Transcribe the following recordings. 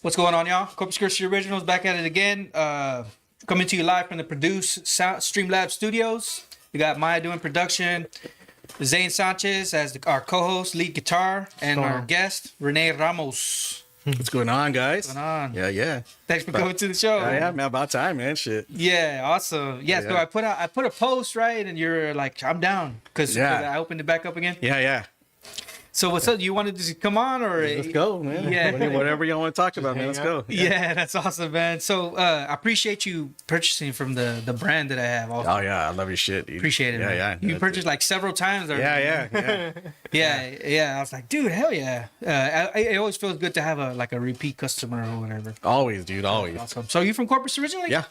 What's going on, y'all? Corpus Christi Originals back at it again. Coming to you live from the Produce Streamlab Studios. We got Maya doing production, Zane Sanchez as our co-host, lead guitar, and our guest, Rene Ramos. What's going on, guys? What's going on? Yeah. Thanks for coming to the show. Yeah, man, about time, man. Shit. Yeah, awesome. Yeah, so I put a post, right, and you're like, I'm down because I opened it back up again. Yeah. So what's up? You wanted to come on or? Let's go, man. Yeah. Whatever you want to talk about, man. Let's go. Yeah, that's awesome, man. So I appreciate you purchasing from the brand that I have. Also. Oh yeah, I love your shit, dude. Appreciate it. Yeah. You purchased like several times. Yeah. Yeah. I was like, dude, hell yeah. It always feels good to have a repeat customer or whatever. Always, dude. Always. Awesome. So you from Corpus originally? Yeah.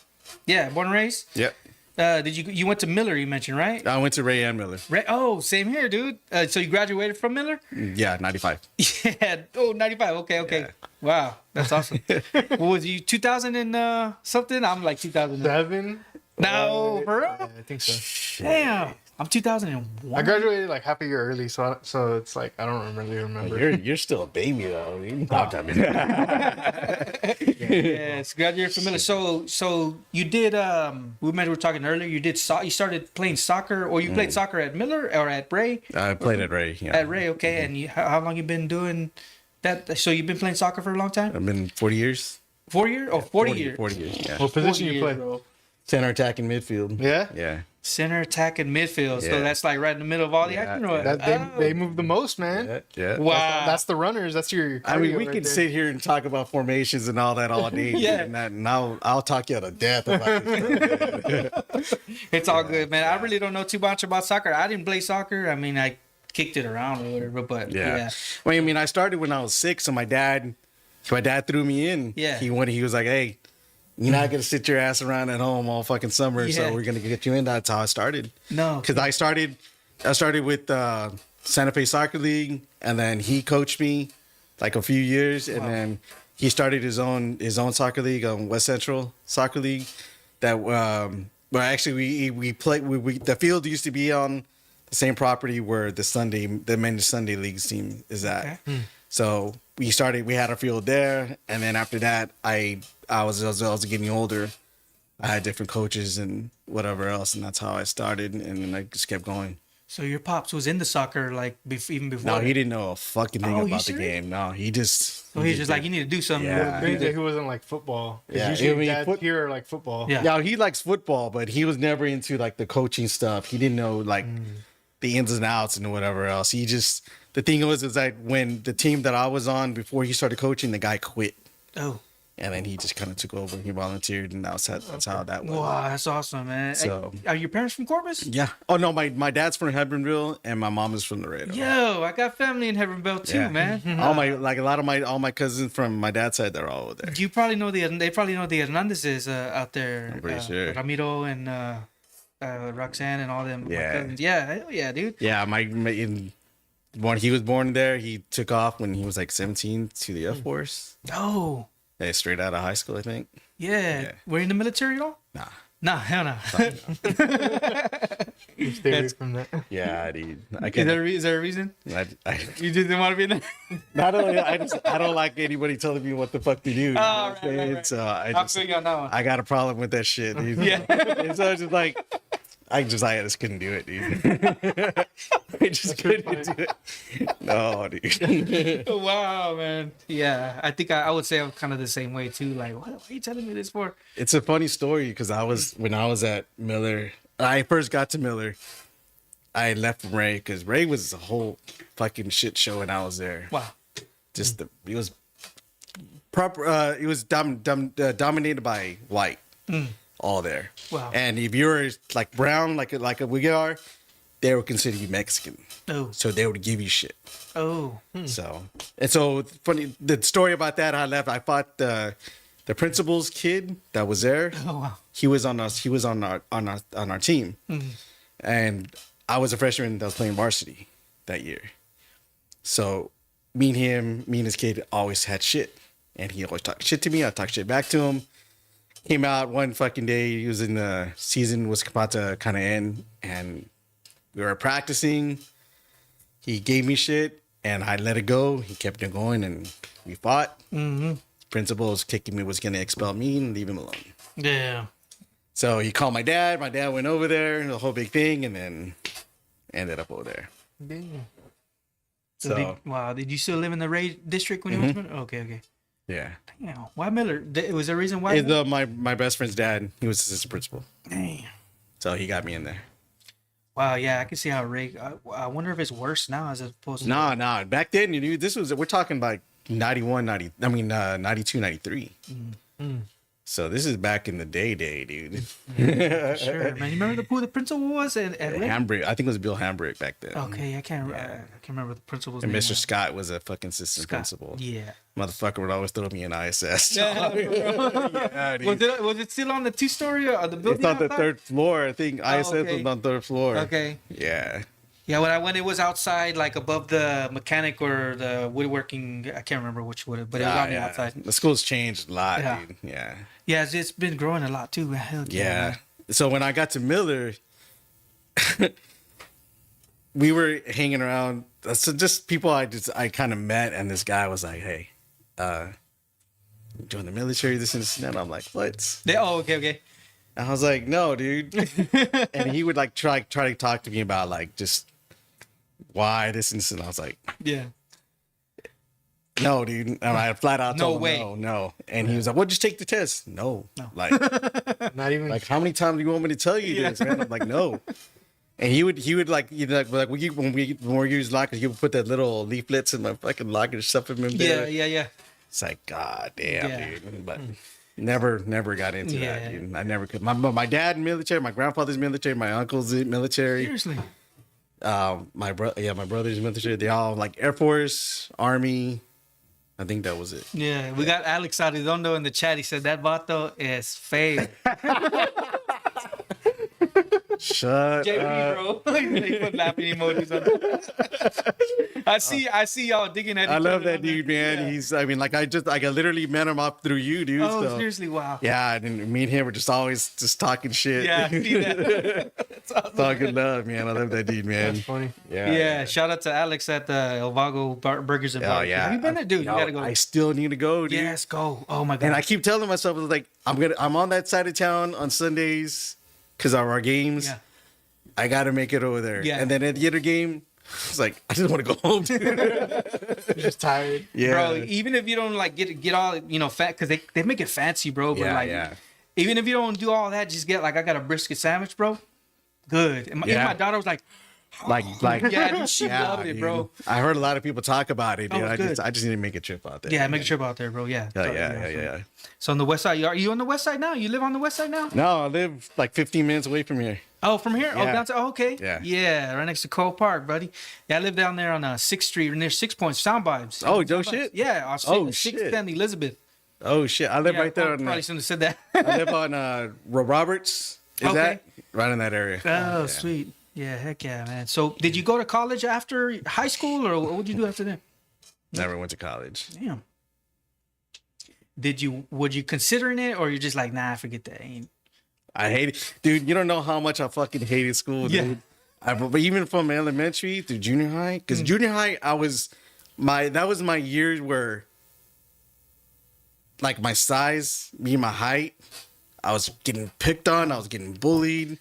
Yeah, born and raised. Yep. Did you went to Miller? You mentioned, right? I went to Ray and Miller. Oh, same here, dude. So you graduated from Miller? Yeah, 95. Yeah. Oh, 95. Okay. Yeah. Wow, that's awesome. What was you 2000 and something? I'm like 2007. No, for real? Yeah, I think so. Damn, I'm 2001. I graduated like half a year early, so it's like I don't really remember. You're still a baby though. Yes, graduated from Miller. So you did. We were talking earlier. You did. You started playing soccer, or you played soccer at Miller or at Ray? I played at Ray. Yeah. At Ray, okay. And how long you been doing that? So you've been playing soccer for a long time? I've been 40 years. 4 years? Oh, 40 years. 40 years. Yeah. What position you play? Bro. Center attacking midfield. Yeah. Yeah. Center, attack, and midfield. So Yeah. that's like right in the middle of all the action. Or what? They move the most, man. Yeah. Wow. That's the runners. That's your. I mean, cardio we right could there. sit here and talk about formations and all that all day. Yeah. And I'll talk you to death about this. It's all good, man. I really don't know too much about soccer. I didn't play soccer. I mean, I kicked it around or whatever, but yeah. Well, I mean, I started when I was 6, so my dad threw me in. Yeah. He was like, hey, you're not going to sit your ass around at home all fucking summer, Yeah. so we're going to get you in. That's how I started. No. Because I started with Santa Fe Soccer League, and then he coached me like a few years, and then he started his own soccer league, West Central Soccer League. That well, actually we played. The field used to be on the same property where the men's Sunday leagues team is at. Okay. So we had our field there, and then after that, I was getting older. I had different coaches and whatever else, and that's how I started, and then I just kept going. So your pops was into soccer like even before? No, he didn't know a fucking thing Oh, you about the serious? game. No, he just. So he's just like, you need to do something. Yeah. Crazy that he wasn't like football. Yeah, Usually I mean, dads here are like football. Yeah. Yeah, he likes football, but he was never into like the coaching stuff. He didn't know like the ins and outs and whatever else. The thing was that when the team that I was on before he started coaching, the guy quit. Oh. And then he just kind of took over. He volunteered, and that's how that went. Wow, that's awesome, man. So- Are your parents from Corpus? Yeah. Oh no, my dad's from Hebbronville, and my mom is from Laredo. Yo, I got family in Heavenville too, Yeah. man. All my cousins from my dad's side, they're all over there. You probably know they probably know the Hernandezes out there. I'm pretty sure. Ramiro and Roxanne and all them. my Yeah. cousins. Yeah, hell yeah, dude. Yeah, when he was born there, he took off when he was like 17 to the Air Force. Oh, Yeah, straight out of high school, I think. yeah. Yeah. Were you in the military at all? Nah. Nah, hell no. Stay away from that. Yeah, dude. I Is can't. there a reason? I You didn't want to be in there? not only I don't like anybody telling me what the fuck to do. You know Oh, what I'm saying? right. So I feel you on that one. I got a problem with that shit, dude. Yeah. And so I was just like, I just couldn't do it, dude. I just couldn't do it. No, dude. Wow, man. Yeah, I think I would say I'm kind of the same way too. Like, what are you telling me this for? It's a funny story because when I was at Miller, I first got to Miller. I left from Ray because Ray was a whole fucking shit show when I was there. Wow. Just it was proper. It was dominated by white. All there. Wow. And if you were like brown, like we are, they would consider you Mexican. Oh. So they would give you shit. Oh. So funny. The story about that, I left. I fought the principal's kid that was there. Oh wow. He was on us. He was on our team, and I was a freshman that was playing varsity that year. So me and his kid always had shit, and he always talked shit to me. I talked shit back to him. Came out one fucking day. He was in the season was about to kind of end, and we were practicing. He gave me shit, and I let it go. He kept it going, and we fought. principal was kicking me, was gonna expel me and leave him alone. Yeah. So he called my dad. My dad went over there, the whole big thing, and then ended up over there. Damn. So Did you still live in the Ray district when you went to Miller? Okay. yeah, Damn. Why Miller? Was there a reason why? it's, my best friend's dad. He was assistant principal, Damn. so he got me in there. Wow. Yeah, I can see how Ray. I wonder if it's worse now as opposed to. Nah. Back then, we're talking like 91, 92, 93. So this is back in the day, dude. Sure, man. You remember who the principal was at Ray? Hambrick. I think it was Bill Hambrick back then. Okay, I can't remember the principal's And name. Mr. Scott was a fucking assistant Scott. principal. Yeah. Motherfucker would always throw me in ISS. Yeah, dude. was it still on the 2-story or the building? It's on the outside? third floor. I think ISS okay. was on the third floor. Okay. Yeah. Yeah, when it was outside, like above the mechanic or the woodworking, I can't remember which wood, but it was on the outside. The school's changed a lot, Yeah. dude. Yeah. Yeah, it's been growing a lot too. Hell Yeah. So when I got to Miller, we were hanging around. So just people I kind of met, and this guy was like, "Hey, join the military, this and this and that." I'm like, "What?" Okay. And I was like, "No, dude." And he would like try to talk to me about like just why this and this, and I was like, Yeah. "No, dude." And I flat out No told him, way. no. And he was like, "Well, just take the test." No. Like, Not even. like how many times do you want me to tell you this, man? I'm like, no. And he would like, like when we use lockers, he would put that little leaflets in my fucking locker, stuff them in there. Yeah. It's like, god damn, Yeah. dude. But never got into Yeah. that, dude. I never could. My dad military, my grandfather's military, my uncle's military. Seriously. My brother's military. They all like Air Force, Army. I think that was it. Yeah, we got Alex Arredondo in the chat. He said that vato is fake. Shut JB, up. bro. He put laughing emojis on I see y'all digging at each I love other that on there. dude, man. Yeah. He's, I mean, like I literally met him up through you, dude. Oh, so. seriously, wow. Yeah, and me and him were just always just talking shit. Yeah, I see that. That's awesome. It's all good love, man. I love that dude, man. That's funny. Yeah, shout out to Alex at the El Vago Burgers and Oh Barbecue. yeah. Have you been there, dude? Yo, You gotta go. I still need to go, dude. Yes, go. Oh my god. And I keep telling myself, like, I'm on that side of town on Sundays because of our games. Yeah. I gotta make it over there. Yeah. And then at the other game, it's like I just want to go home. Dude. You're just tired. Yeah. Bro, even if you don't like get all fat, because they make it fancy, bro. But Yeah, like, yeah. even if you don't do all that, just get like I got a brisket sandwich, bro. Good. And Yeah. my daughter was like, like, yeah, dude, she yeah, loved it, dude. bro. I heard a lot of people talk about it, dude. Oh, good. I just need to make a trip out there. Yeah, make a trip out there, bro. Yeah. Yeah. So on the west side, are you on the west side now? You live on the west side now? No, I live like 15 minutes away from here. Oh, from here? Oh, Yeah. down to okay. Yeah. Right next to Cole Park, buddy. Yeah, I live down there on 6th Street near 6 Points Sound Vibes. Oh, no Sound Vibes. shit? Yeah, on Oh, 6th shit. and Elizabeth. Oh shit! I live Yeah, right there. probably shouldn't have said that. I live on Roberts. Is Okay. that right in that area? Oh, Yeah. sweet. Yeah, heck yeah, man. So, did you go to college after high school, or what would you do after that? Never went to college. Damn. Would you considering it, or you're just like, nah, forget that? Ain't. I hate it, dude. You don't know how much I fucking hated school, dude. But even from elementary through junior high, because junior high, that was my year where, like, my size, me and my height, I was getting picked on, I was getting bullied,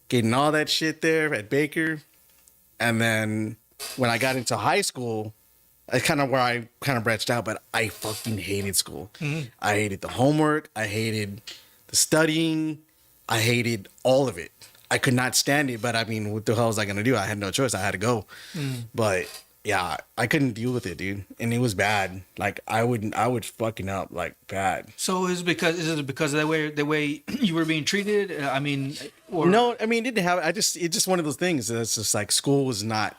getting all that shit there at Baker, and then when I got into high school, that's kind of where I kind of branched out. But I fucking hated school. I hated the homework. I hated the studying. I hated all of it. I could not stand it, but I mean, what the hell was I gonna do? I had no choice. I had to go. But yeah, I couldn't deal with it, dude, and it was bad. Like I would fucking up like bad. So is it because of the way you were being treated? I mean, or No, I mean, it didn't have. It's just one of those things. That's just like school was not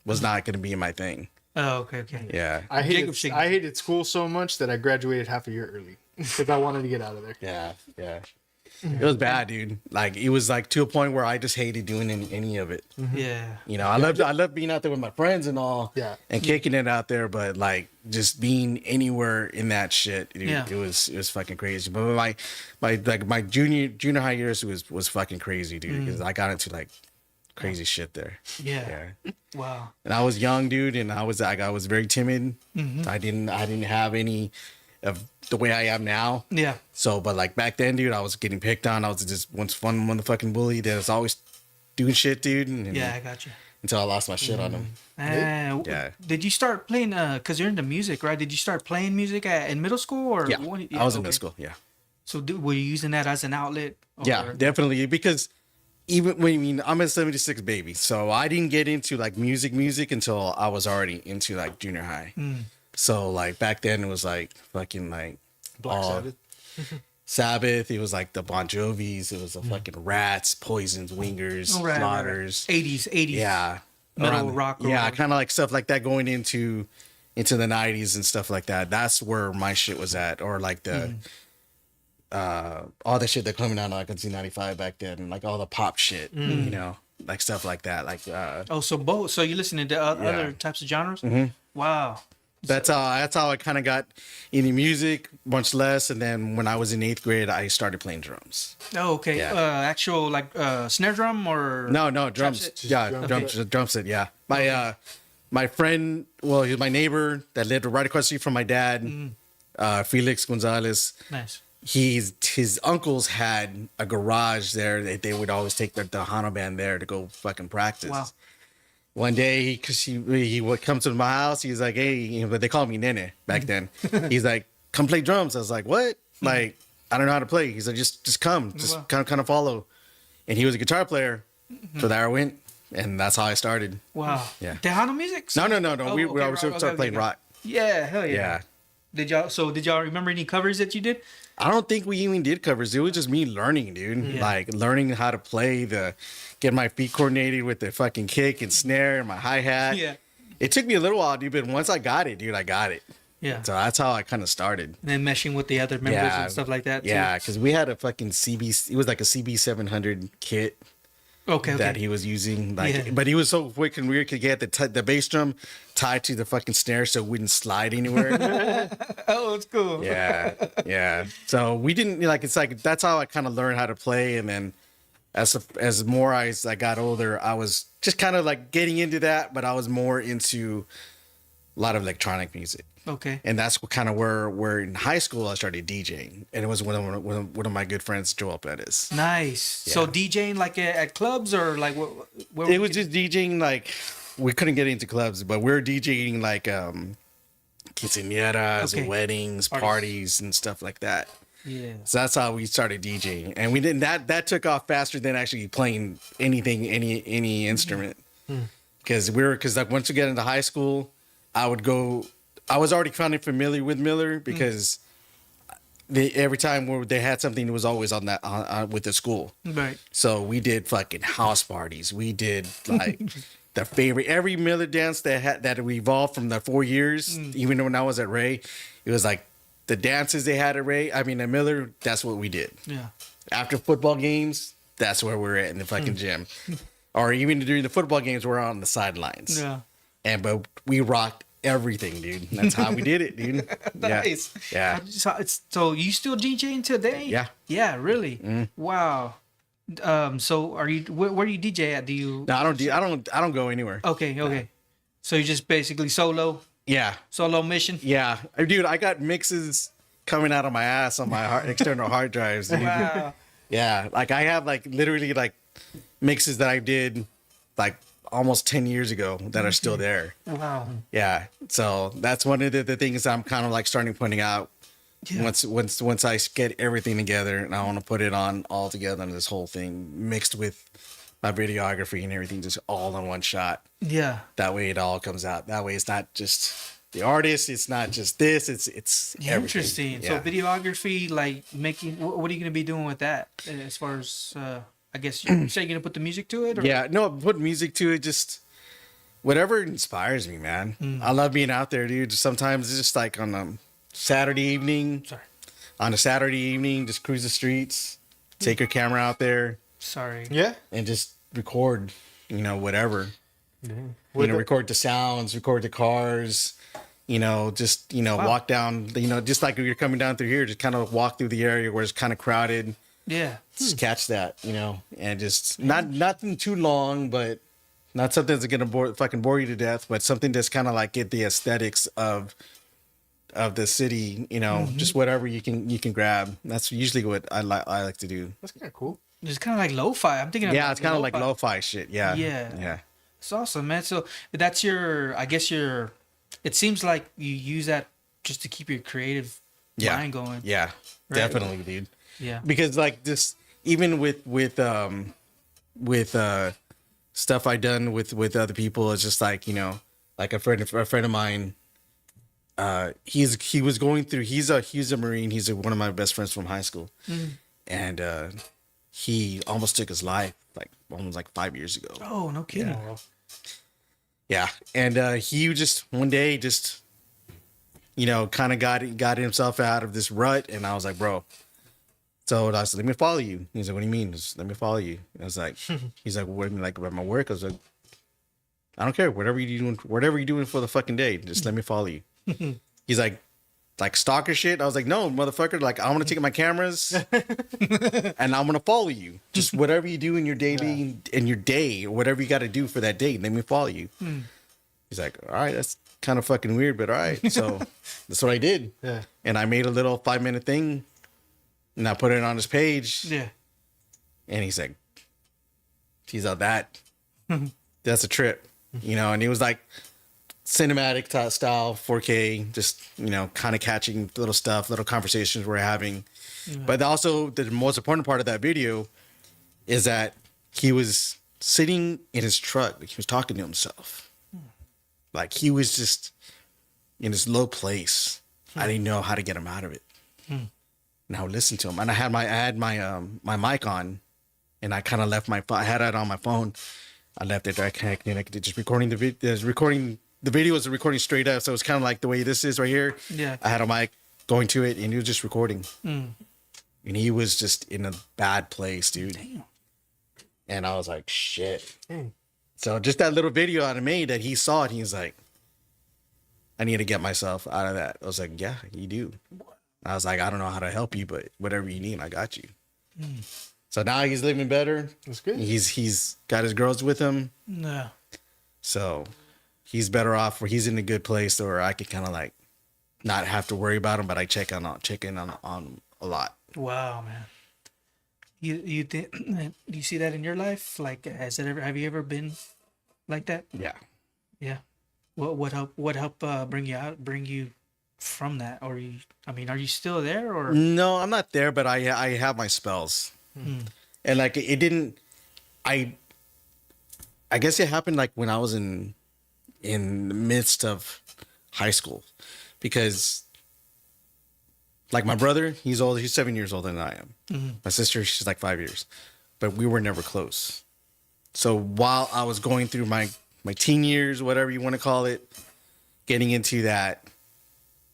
gonna be my thing. Oh, okay. Yeah. I Jacob shaking. hated school so much that I graduated half a year early because I wanted to get out of there. Yeah. It was bad, dude. Like it was like to a point where I just hated doing any of it. Yeah. You know, I loved being out there with my friends and all, Yeah. and kicking it out there. But like just being anywhere in that shit, dude, Yeah. it was fucking crazy. But my junior high years was fucking crazy, dude. Because I got into like crazy shit there. Yeah. Wow. And I was young, dude, and I was very timid. I didn't have any of the way I am now. Yeah. So, but like back then, dude, I was getting picked on. I was just one motherfucking bully that was always doing shit, dude. And Yeah, I got you. until I lost my shit on him. Yeah. Did you start playing? Cause you're into music, right? Did you start playing music in middle school or? Yeah, I was in middle school. Yeah. So were you using that as an outlet? Yeah, definitely. Because even when I'm a '76 baby, so I didn't get into like music until I was already into like junior high. So like back then it was like fucking like Black Sabbath. Sabbath. It was like the Bon Jovis. It was the fucking Rats, Poisons, Wingers, Slaughters. 80s. Yeah. Metal rock. Yeah, kind of like stuff like that going into the 90s and stuff like that. That's where my shit was at. Or like the all the shit that coming out like on Z95 back then, like all the pop shit, you know, like stuff like that. Like so both. So you're listening to other types of genres? Wow. That's how I kind of got into music, much less. And then when I was in 8th grade, I started playing drums. Oh, okay. Yeah. Actual like snare drum or No, drums. set? Yeah, drum set. Yeah, my friend, well, he was my neighbor that lived right across the street from my dad, Felix Gonzalez. Nice. His uncles had a garage there. They would always take the Hano band there to go fucking practice. Wow. One day, he would come to my house. He's like, hey, but they called me Nene back then. He's like, come play drums. I was like, what? Like, I don't know how to play. He's like, just come, just kind of follow. And he was a guitar player. So there I went, and that's how I started. Wow. Yeah. Tejano music? No. We rock. started playing rock. Yeah, hell yeah. Yeah. Did y'all remember any covers that you did? I don't think we even did covers. It was just me learning, dude. Yeah. Like learning how to play get my feet coordinated with the fucking kick and snare and my hi-hat. Yeah. It took me a little while, dude, but once I got it, dude, I got it. Yeah. So that's how I kind of started. And then meshing with the other members and stuff like that too. Yeah, because we had a fucking it was like a CB 700 kit Okay. that he was using. Like, Yeah. but he was so quick and weird. Could get the bass drum tied to the fucking snare so it wouldn't slide anywhere. Oh, it's cool. Yeah. So we didn't it's like that's how I kind of learned how to play, and then as more as I got older, I was just kind of like getting into that, but I was more into a lot of electronic music. Okay. And that's what kind of where in high school I started DJing, and it was one of my good friends, Joel Pettis. Nice. Yeah. So DJing like at clubs or like where It was just DJing like we couldn't get into clubs, but we were DJing like quinceañeras, Okay. weddings, parties, and stuff like that. Yeah. So that's how we started DJing, and we didn't. That took off faster than actually playing anything, any instrument, because like once you get into high school, I was already kind of familiar with Miller because every time they had something, it was always on that with the school. Right. So we did fucking house parties. We did like every Miller dance that we evolved from the 4 years. Even when I was at Ray, it was like the dances they had at Ray. I mean, at Miller, that's what we did. Yeah. After football games, that's where we're at in the fucking gym. Or even during the football games, we're on the sidelines. Yeah. But we rocked everything, dude. That's how we did it, dude. Nice. Yeah. So you still DJing today? Yeah. Yeah. Really? Wow. So are you? Where do you DJ at? Do you? No, I don't go anywhere. Okay. So you just basically solo mission. Yeah. Dude, I got mixes coming out of my ass on my external hard drives, dude. Wow. Yeah. Like I have like literally like mixes that I did like almost 10 years ago that are still there. Wow. Yeah. So that's one of the things I'm kind of like starting pointing out. Yeah. Once I get everything together, and I want to put it on all together in this whole thing mixed with my videography and everything just all in one shot. Yeah. That way it all comes out. That way it's not just the artist, it's not just this, it's everything. Interesting. Yeah. So videography, like making, what are you going to be doing with that as far as, I guess you're saying you're going to put the music to it? Or? Yeah, no, put music to it, just whatever inspires me, man. I love being out there, dude. Sometimes it's just like on a Saturday evening. Sorry. On a Saturday evening, just cruise the streets, take your camera out there. Sorry. Yeah. And just record, whatever. With Record the sounds, record the cars, just, walk down, just like you're coming down through here, just kind of walk through the area where it's kind of crowded. Yeah. Just catch that, and just nothing too long, but not something that's going to fucking bore you to death, but something that's kind of like get the aesthetics of of the city, you know, just whatever you can grab. That's usually what I like to do. That's kind of cool. It's kind of like lo-fi. I'm thinking. Yeah, it's kind of like lo-fi shit. Yeah. Yeah. Yeah. It's awesome, man. So that's your. I guess your. It seems like you use that just to keep your creative mind going. Yeah. Right? Definitely, dude. Yeah. Because like this, even with stuff I done with other people, it's just like, you know, like a friend of mine. He was going through. He's a Marine. He's one of my best friends from high school, and he almost took his life like almost like 5 years ago. Oh, no kidding. Yeah, and he just one day just, you know, kind of got himself out of this rut, and I was like, bro. So I said, let me follow you. He's like, what do you mean? Just let me follow you. And I was like, he's like, what do you mean, like about my work? I was like, I don't care. Whatever you're doing for the fucking day, just let me follow you. He's like stalker shit. I was like, no, motherfucker. Like, I'm gonna take my cameras and I'm gonna follow you. Just whatever you do in your daily, in your day, or whatever you got to do for that day, let me follow you. He's like, all right, that's kind of fucking weird, but all right. So that's what I did. Yeah. And I made a little 5-minute thing, and I put it on his page. Yeah. And he's like, that's a trip, you know. And he was like, cinematic style 4K, just, you know, kind of catching little stuff, little conversations we're having. But also the most important part of that video is that he was sitting in his truck, like he was talking to himself. Like he was just in this low place. I didn't know how to get him out of it. And I would listen to him, and I had my mic on, and I kind of left I had it on my phone. I left it there, connected, just recording the video. The video was recording straight up, so it's kind of like the way this is right here. Yeah. I had a mic going to it, and he was just recording. And he was just in a bad place, dude. Damn. And I was like, shit. Dang. So just that little video I made that he saw it, he was like, I need to get myself out of that. I was like, yeah, you do. I was like, I don't know how to help you, but whatever you need, I got you. So now he's living better. That's good. He's got his girls with him. No. So he's better off where he's in a good place where I could kind of like not have to worry about him, but I check in on a lot. Wow, man. You do you see that in your life? Like, have you ever been like that? Yeah. Yeah. What helped bring you from that? Or are you still there or? No, I'm not there, but I have my spells. And like it didn't, I guess it happened like when I was in the midst of high school, because like my brother, he's 7 years older than I am. My sister, she's like 5 years, but we were never close. So while I was going through my teen years, whatever you want to call it, getting into that,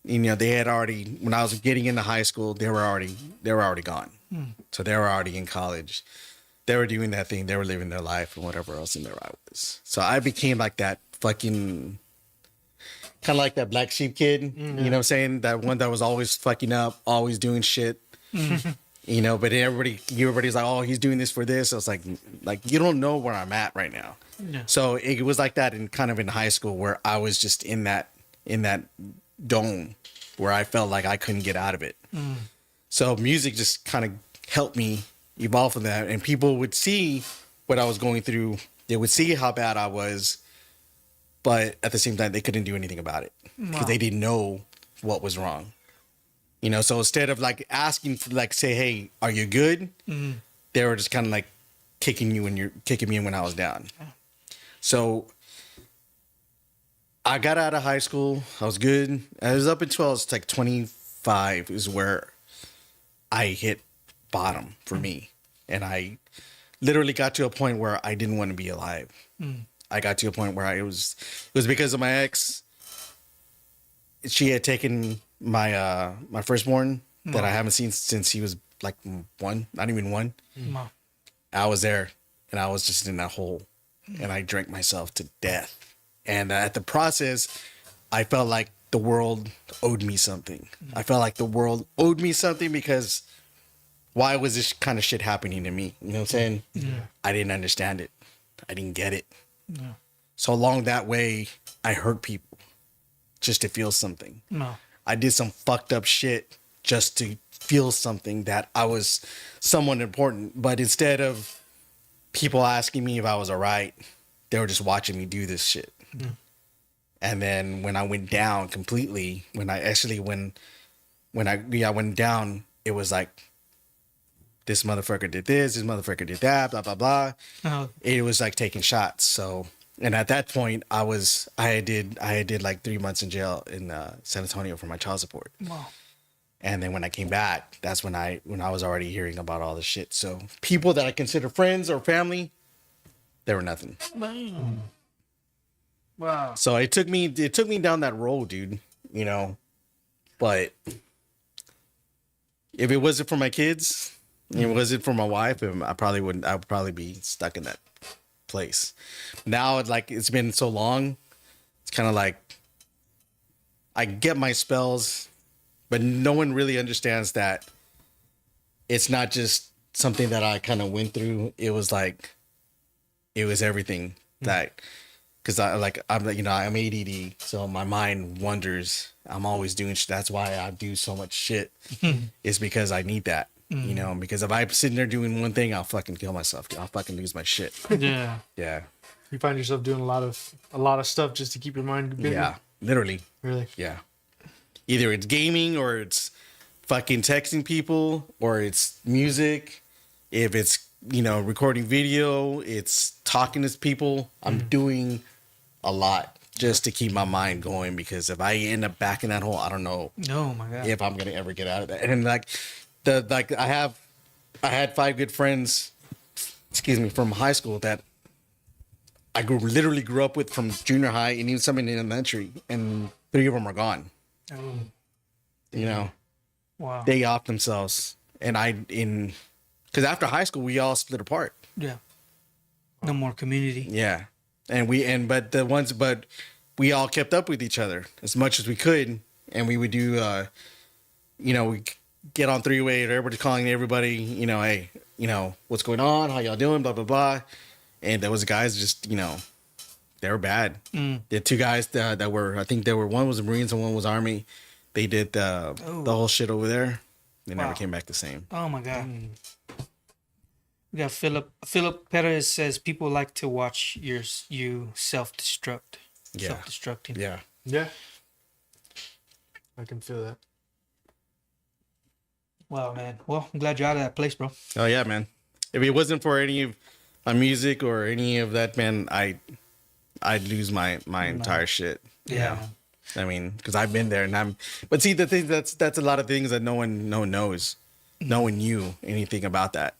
you know, they had already, when I was getting into high school, they were already gone. So they were already in college. They were doing that thing. They were living their life and whatever else in their life was. So I became like that fucking, kind of like that black sheep kid. You know what I'm saying? That one that was always fucking up, always doing shit. You know, but everybody's like, oh, he's doing this for this. I was like you don't know where I'm at right now. Yeah. So it was like that in high school, where I was just in that dome where I felt like I couldn't get out of it. So music just kind of helped me evolve from that, and people would see what I was going through. They would see how bad I was, but at the same time, they couldn't do anything about it because they didn't know what was wrong. You know, so instead of like asking for, like, say, hey, are you good? They were just kind of like kicking me in when I was down. So I got out of high school. I was good. I was up until I was like 25 is where I hit bottom for me. And I literally got to a point where I didn't want to be alive. I got to a point where it was because of my ex. She had taken my my firstborn that I haven't seen since he was like one, not even one. I was there, and I was just in that hole, and I drank myself to death. And at the process, I felt like the world owed me something. I felt like the world owed me something because why was this kind of shit happening to me? You know what I'm saying? I didn't understand it. I didn't get it. So along that way, I hurt people just to feel something. I did some fucked up shit just to feel something that I was someone important. But instead of people asking me if I was all right, they were just watching me do this shit. And then when I went down completely, when I went down, it was like, this motherfucker did this motherfucker did that, blah blah blah. Oh. It was like taking shots. So, and at that point, I did like 3 months in jail in San Antonio for my child support. Wow. And then when I came back, that's when I was already hearing about all this shit. So people that I consider friends or family, they were nothing. Wow. So it took me down that road, dude. You know, but if it wasn't for my kids, it wasn't for my wife, I would probably be stuck in that place. Now it's been so long, it's kind of like I get my spells, but no one really understands that it's not just something that I kind of went through. It was everything that, because I'm ADD, so my mind wanders. I'm always doing shit. That's why I do so much shit. It's because I need that, you know. Because if I'm sitting there doing one thing, I'll fucking kill myself. I'll fucking lose my shit. Yeah. Yeah. You find yourself doing a lot of stuff just to keep your mind busy. Yeah. Literally. Really? Yeah. Either it's gaming or it's fucking texting people or it's music. If it's, recording video, it's talking to people. I'm doing a lot just to keep my mind going, because if I end up back in that hole, I don't know Oh my God. if I'm gonna ever get out of that. And I had 5 good friends, from high school that I literally grew up with from junior high and even some in elementary, and 3 of them are gone. Oh. You know, Wow. they off themselves, and because after high school we all split apart. Yeah. No more community. Yeah, but we all kept up with each other as much as we could, and we would do, we get on 3-way, everybody's calling everybody, hey, what's going on? How y'all doing? Blah blah blah. And those guys just, they were bad. The 2 guys that were, I think one was the Marines and one was Army. They did the whole shit over there. They never came back the same. Oh my God. We got Philip Perez says people like to watch you self-destruct. Yeah. Self-destructing. Yeah. Yeah. I can feel that. Wow, man. Well, I'm glad you're out of that place, bro. Oh yeah, man. If it wasn't for any of my music or any of that, man, I'd lose my entire shit. Yeah. I mean, because I've been there, but see, the thing that's a lot of things that no one knows. No one knew anything about that.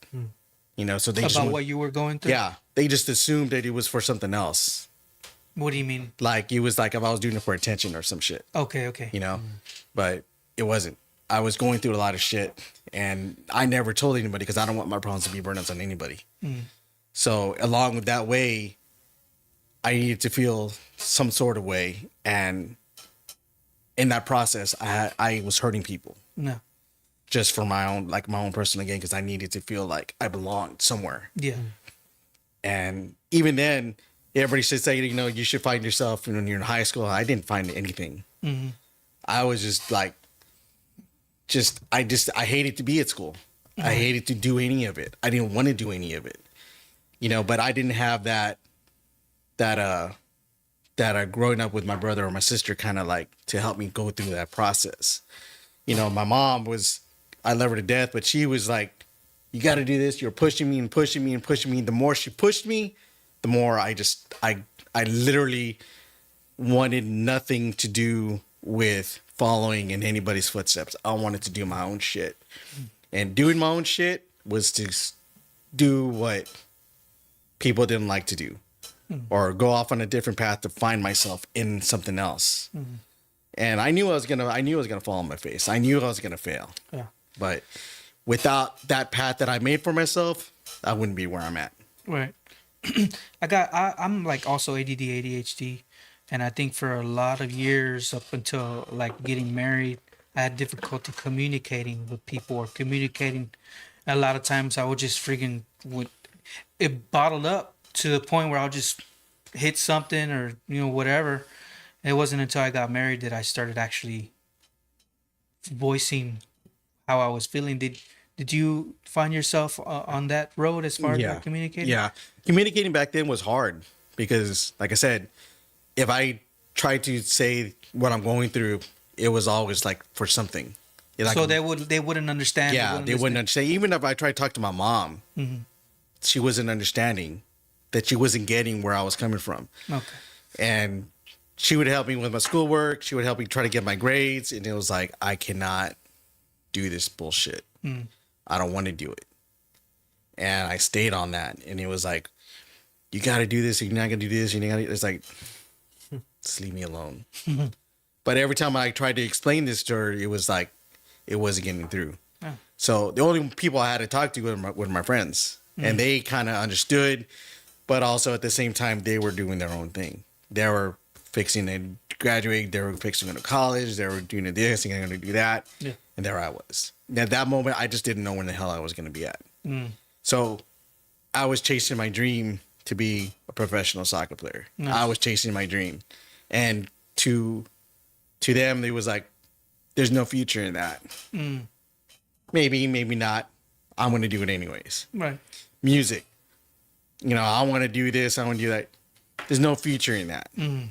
So they About what you were going through? Yeah, they just assumed that it was for something else. What do you mean? Like it was like if I was doing it for attention or some shit. Okay. But it wasn't. I was going through a lot of shit, and I never told anybody because I don't want my problems to be burnouts on anybody. So along with that way, I needed to feel some sort of way, and in that process, I was hurting people. No. Just for my own personal gain, because I needed to feel like I belonged somewhere. Yeah. And even then, everybody should say, you should find yourself when you're in high school. I didn't find anything. I was just like, I hated to be at school. I hated to do any of it. I didn't want to do any of it. But I didn't have that growing up with my brother or my sister kind of like to help me go through that process. My mom I love her to death, but she was like, you got to do this. You're pushing me and pushing me and pushing me. The more she pushed me, the more I literally wanted nothing to do with following in anybody's footsteps. I wanted to do my own shit. And doing my own shit was to do what people didn't like to do, or go off on a different path to find myself in something else. And I knew I was gonna fall on my face. I knew I was gonna fail. Yeah. But without that path that I made for myself, I wouldn't be where I'm at. Right. I'm like also ADD, ADHD. And I think for a lot of years up until like getting married, I had difficulty communicating with people or communicating. A lot of times I would just it bottled up to the point where I'll just hit something or, whatever. It wasn't until I got married that I started actually voicing how I was feeling. Did you find yourself on that road as far as like, communicating? Yeah. Communicating back then was hard because, like I said, if I tried to say what I'm going through, it was always like for something. Like, So they wouldn't understand. yeah, they wouldn't understand. Even if I tried to talk to my mom, she wasn't understanding that she wasn't getting where I was coming from. Okay. And she would help me with my schoolwork. She would help me try to get my grades. And it was like, I cannot do this bullshit. I don't want to do it. And I stayed on that. And it was like, you got to do this. You're not going to do this. You're not gonna. It's like, just leave me alone. But every time I tried to explain this to her, it was like, it wasn't getting through. Oh. So the only people I had to talk to were my friends. And they kind of understood. But also at the same time, they were doing their own thing. They were fixing to graduate. They were fixing to go to college. They were doing this and going to do that. Yeah. And there I was. At that moment, I just didn't know where the hell I was going to be at. So I was chasing my dream to be a professional soccer player. Nice. I was chasing my dream. And to them, it was like, there's no future in that. Maybe, maybe not. I'm going to do it anyways. Right. Music. You know, I want to do this. I want to do that. There's no future in that.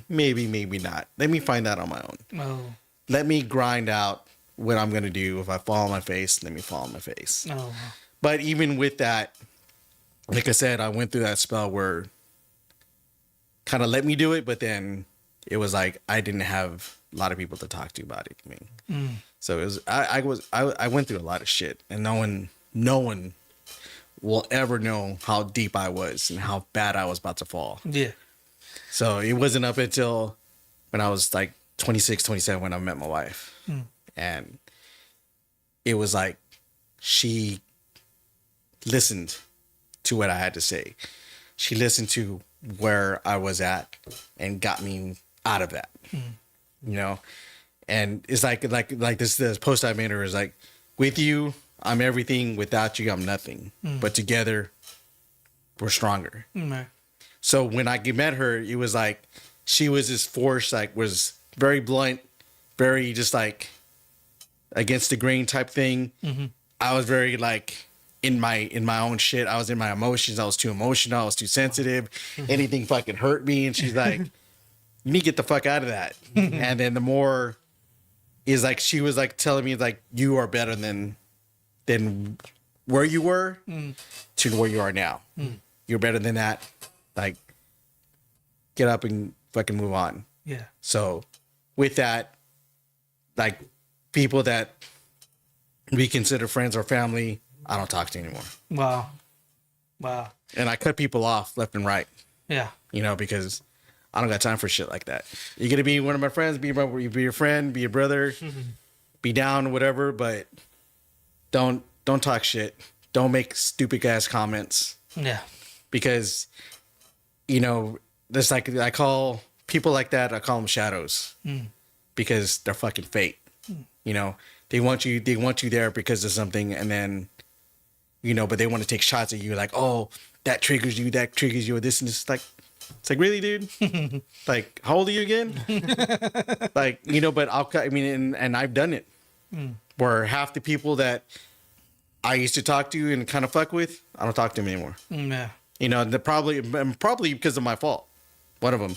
Maybe, maybe not. Let me find that on my own. Oh. Let me grind out what I'm going to do. If I fall on my face, let me fall on my face. Oh. But even with that, like I said, I went through that spell where kind of let me do it, but then it was like I didn't have a lot of people to talk to about it. I mean, so it was I went through a lot of shit, and no one will ever know how deep I was and how bad I was about to fall. Yeah. So it wasn't up until when I was like 26, 27 when I met my wife. And it was like she listened to what I had to say. She listened to where I was at and got me out of that. You know? And it's like this post I made her is like, with you, I'm everything. Without you, I'm nothing. But together, we're stronger. Right. So when I met her, it was like she was this force, like was very blunt, very just like against the grain type thing. I was very like in my own shit. I was in my emotions. I was too emotional. I was too sensitive. Anything fucking hurt me. And she's like, you need to get the fuck out of that. And then the more is like she was like telling me like you are better than where you were to where you are now. You're better than that. Like, get up and fucking move on. Yeah. So with that, like people that we consider friends or family, I don't talk to anymore. Wow. Wow. And I cut people off left and right, Yeah. you know, because I don't got time for shit like that. You're going to be one of my friends, be your friend, be your brother, be down, whatever, but don't talk shit. Don't make stupid ass comments. Yeah. Because, you know, there's like, I call people like that, I call them shadows because they're fucking fake. You know, they want you there because of something. And then, you know, but they want to take shots at you like, oh, that triggers you, this and this. It's like, really, dude? Like, how old are you again? Like, you know, but and I've done it where half the people that I used to talk to and kind of fuck with, I don't talk to them anymore. Yeah. You know, probably because of my fault, one of them.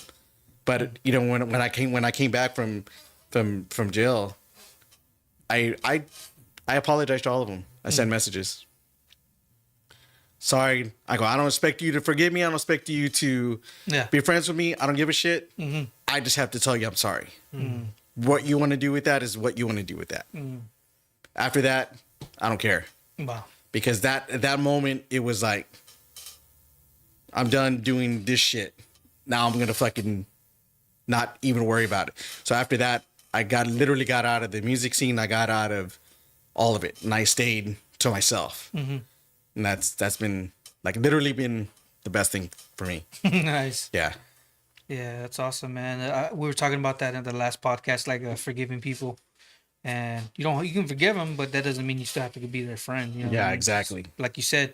But you know, when I came back from jail, I apologized to all of them. I sent messages. Sorry, I don't expect you to forgive me. I don't expect you to be friends with me. I don't give a shit. I just have to tell you I'm sorry. What you want to do with that is what you want to do with that. After that, I don't care. Wow. Because at that moment, it was like, I'm done doing this shit. Now I'm going to fucking not even worry about it. So after that, I literally got out of the music scene. I got out of all of it. And I stayed to myself. And that's been like literally been the best thing for me. Nice. Yeah. Yeah, that's awesome, man. We were talking about that in the last podcast, like forgiving people. And you can forgive them, but that doesn't mean you still have to be their friend. You know Yeah, what I mean? exactly. Like you said,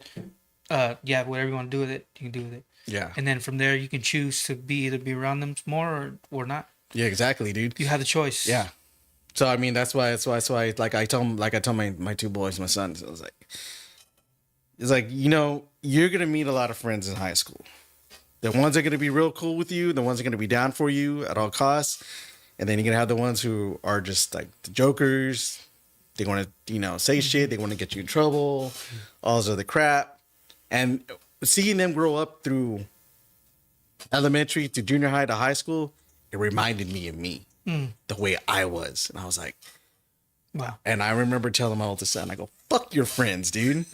whatever you want to do with it, you can do with it. Yeah. And then from there, you can choose to either be around them more or not. Yeah, exactly, dude. You have the choice. Yeah. So I mean, that's why. Like I tell my two boys, my sons, I was like, it's like, you know, you're gonna meet a lot of friends in high school. The ones that are gonna be real cool with you, the ones that are gonna be down for you at all costs, and then you're gonna have the ones who are just like the jokers. They want to, you know, say shit. They want to get you in trouble. All this other crap. And seeing them grow up through elementary to junior high to high school, it reminded me of me, the way I was. And I was like, Wow. and I remember telling my oldest son, I go, fuck your friends, dude.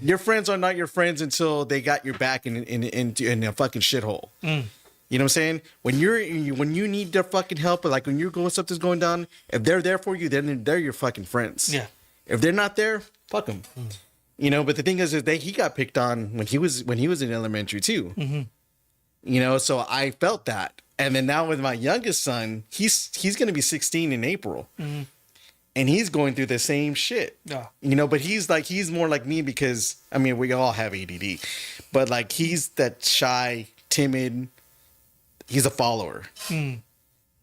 Your friends are not your friends until they got your back in a fucking shithole. You know what I'm saying? When you need their fucking help, or like when you're going, something's going down, if they're there for you, then they're your fucking friends. Yeah. If they're not there, fuck them. You know, but the thing is he got picked on when he was in elementary too. You know, so I felt that. And then now with my youngest son, he's going to be 16 in April. And he's going through the same shit. Yeah. You know, but he's more like me because, I mean, we all have ADD. But like, he's that shy, timid, he's a follower. And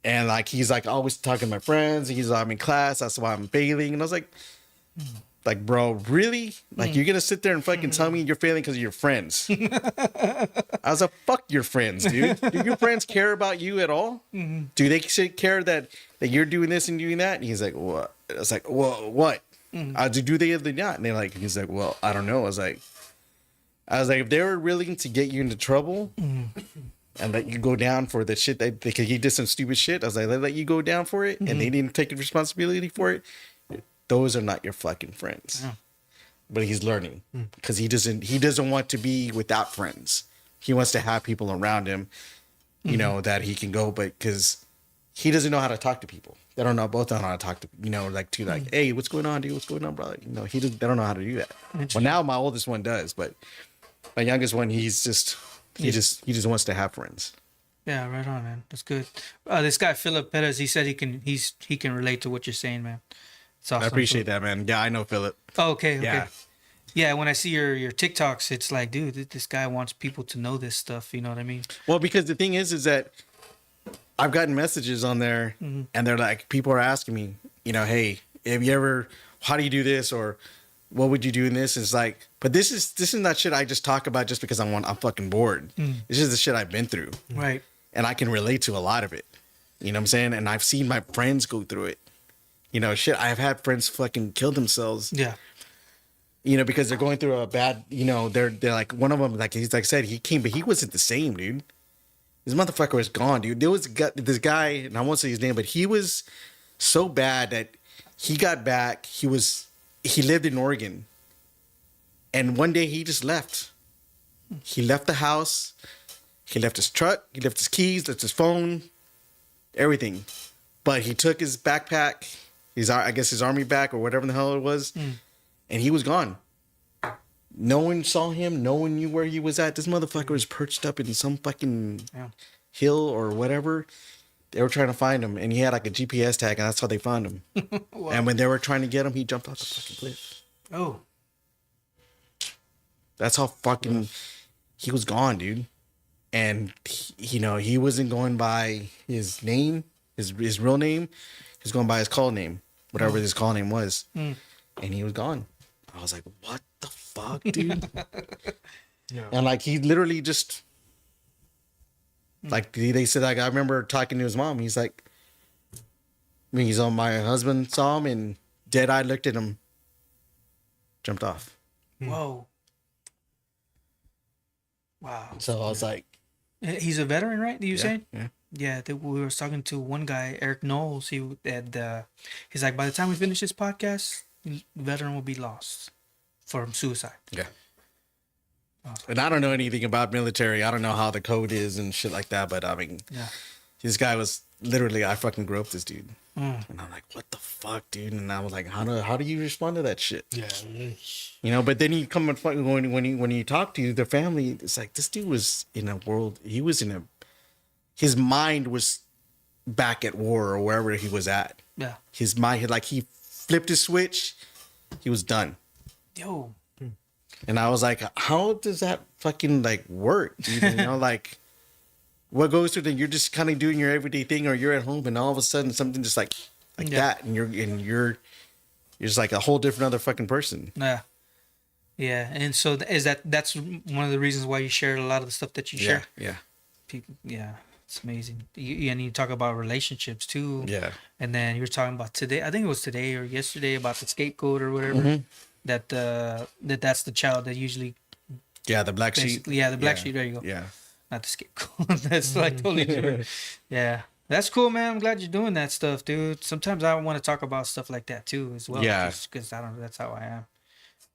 like, he's like always talking to my friends. He's like, I'm in class. That's why I'm failing. And I was like, bro, really? Like, you're going to sit there and fucking tell me you're failing because of your friends? I was like, fuck your friends, dude. Do your friends care about you at all? Do they care that you're doing this and doing that? And he's like, what? I was like, well, what? Do they or they not? And he's like, well, I don't know. I was like, if they were willing to get you into trouble and let you go down for the shit that because you did some stupid shit, I was like, they let you go down for it and they didn't take responsibility for it. Those are not your fucking friends. Yeah. But he's learning because he doesn't want to be without friends. He wants to have people around him, you know, that he can go, but because he doesn't know how to talk to people. They don't know how to talk to, you know, like hey, what's going on, dude? What's going on, brother? You know, they don't know how to do that. Well, now my oldest one does, but my youngest one, he just wants to have friends. Yeah, right on, man. That's good. This guy Philip Perez, he said he can relate to what you're saying, man. It's awesome. I appreciate that, man. Yeah, I know Philip. Oh, okay. Yeah. Yeah, when I see your TikToks, it's like, dude, this guy wants people to know this stuff. You know what I mean? Well, because the thing is that I've gotten messages on there, and they're like, people are asking me, you know, hey, how do you do this, or what would you do in this? It's like, but this is not shit I just talk about just because I'm fucking bored. This is the shit I've been through, right? And I can relate to a lot of it. You know what I'm saying? And I've seen my friends go through it. You know, shit, I've had friends fucking kill themselves. Yeah. You know, because they're going through a bad, you know, they're like, one of them, like he's like said, he came, but he wasn't the same, dude. This motherfucker was gone, dude. There was this guy, and I won't say his name, but he was so bad that he got back. He lived in Oregon. And one day he just left. He left the house. He left his truck. He left his keys, left his phone, everything. But he took his backpack, I guess his army back or whatever the hell it was, and he was gone. No one saw him. No one knew where he was at. This motherfucker was perched up in some fucking hill or whatever. They were trying to find him, and he had like a GPS tag, and that's how they found him. Wow. And when they were trying to get him, he jumped off the fucking cliff. Oh. That's how fucking he was gone, dude. And you know, he wasn't going by his name, his real name. He was going by his call name, whatever his call name was. And he was gone. I was like, what the fuck, dude? Yeah. And like, he literally just, like, they said, like, I remember talking to his mom. He's like, I mean, my husband saw him and dead-eyed looked at him, jumped off. Whoa. Wow. So I was like, he's a veteran, right? You saying? Yeah. Yeah, we were talking to one guy, Eric Knowles. He's like, by the time we finish this podcast, the veteran will be lost from suicide. Yeah. Awesome. And I don't know anything about military. I don't know how the code is and shit like that. But I mean, this guy was literally, I fucking grew up with this dude. And I'm like, what the fuck, dude? And I was like, how do you respond to that shit? Yeah. You know, but then you come and when you talk to the family, it's like, this dude was in a world, his mind was back at war or wherever he was at. Yeah. His mind, like, he flipped his switch, he was done. Yo. And I was like, how does that fucking like work? You know, like, what goes through then? You're just kind of doing your everyday thing, or you're at home and all of a sudden something just like like that, and you're just like a whole different other fucking person. Yeah, and so that's one of the reasons why you share a lot of the stuff that you share. Yeah. People, yeah, it's amazing. And you talk about relationships too. Yeah. And then you were talking about today. I think it was today or yesterday about the scapegoat or whatever. Mm-hmm. That's the child that usually. Yeah, the black sheep. Yeah, the black sheep. There you go. Yeah. Not the scapegoat. That's like totally different. Yeah. That's cool, man. I'm glad you're doing that stuff, dude. Sometimes I want to talk about stuff like that too, as well. Yeah. Because I don't know. That's how I am.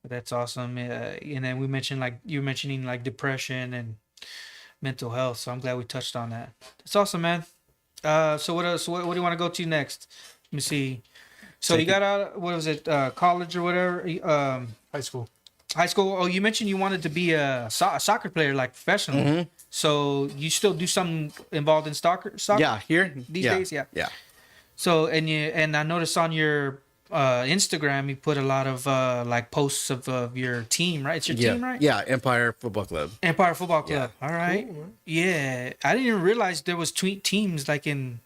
But that's awesome. And then we mentioned like you were mentioning like depression and mental health. So I'm glad we touched on that. It's awesome, man. So what else? What do you want to go to next? Let me see. So you got out. What was it? College or whatever? High school. High school. Oh, you mentioned you wanted to be a soccer player, like professional. Mm-hmm. So you still do something involved in soccer? Yeah, here these days. Yeah. Yeah. So and I noticed on your Instagram you put a lot of like posts of your team, right? It's your team, right? Yeah, Empire Football Club. Empire Football Club. Yeah. All right. Cool, Yeah, I didn't even realize there was teams like in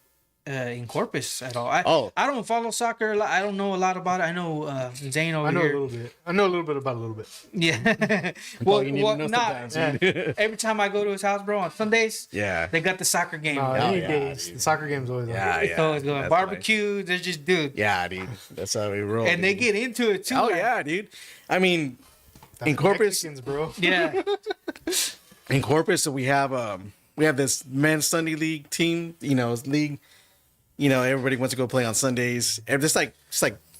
Corpus at all. I don't follow soccer a lot. I don't know a lot about it. I know Zane over I know here. a little bit. I know a little bit about a little bit. Yeah. All you need to know sometimes. Every time I go to his house, bro, on Sundays, Yeah. they got the soccer game. Any yeah, days, dude. the soccer game's always on. Yeah, It's always going That's barbecue. They're just dude, Yeah, dude. That's how we roll. and they dude. get into it too. Oh like- yeah, dude. I mean, That's in Corpus, Mexicans, bro. yeah. in Corpus, so we have this men's Sunday league team. You know, it's league. You know, everybody wants to go play on Sundays. There's like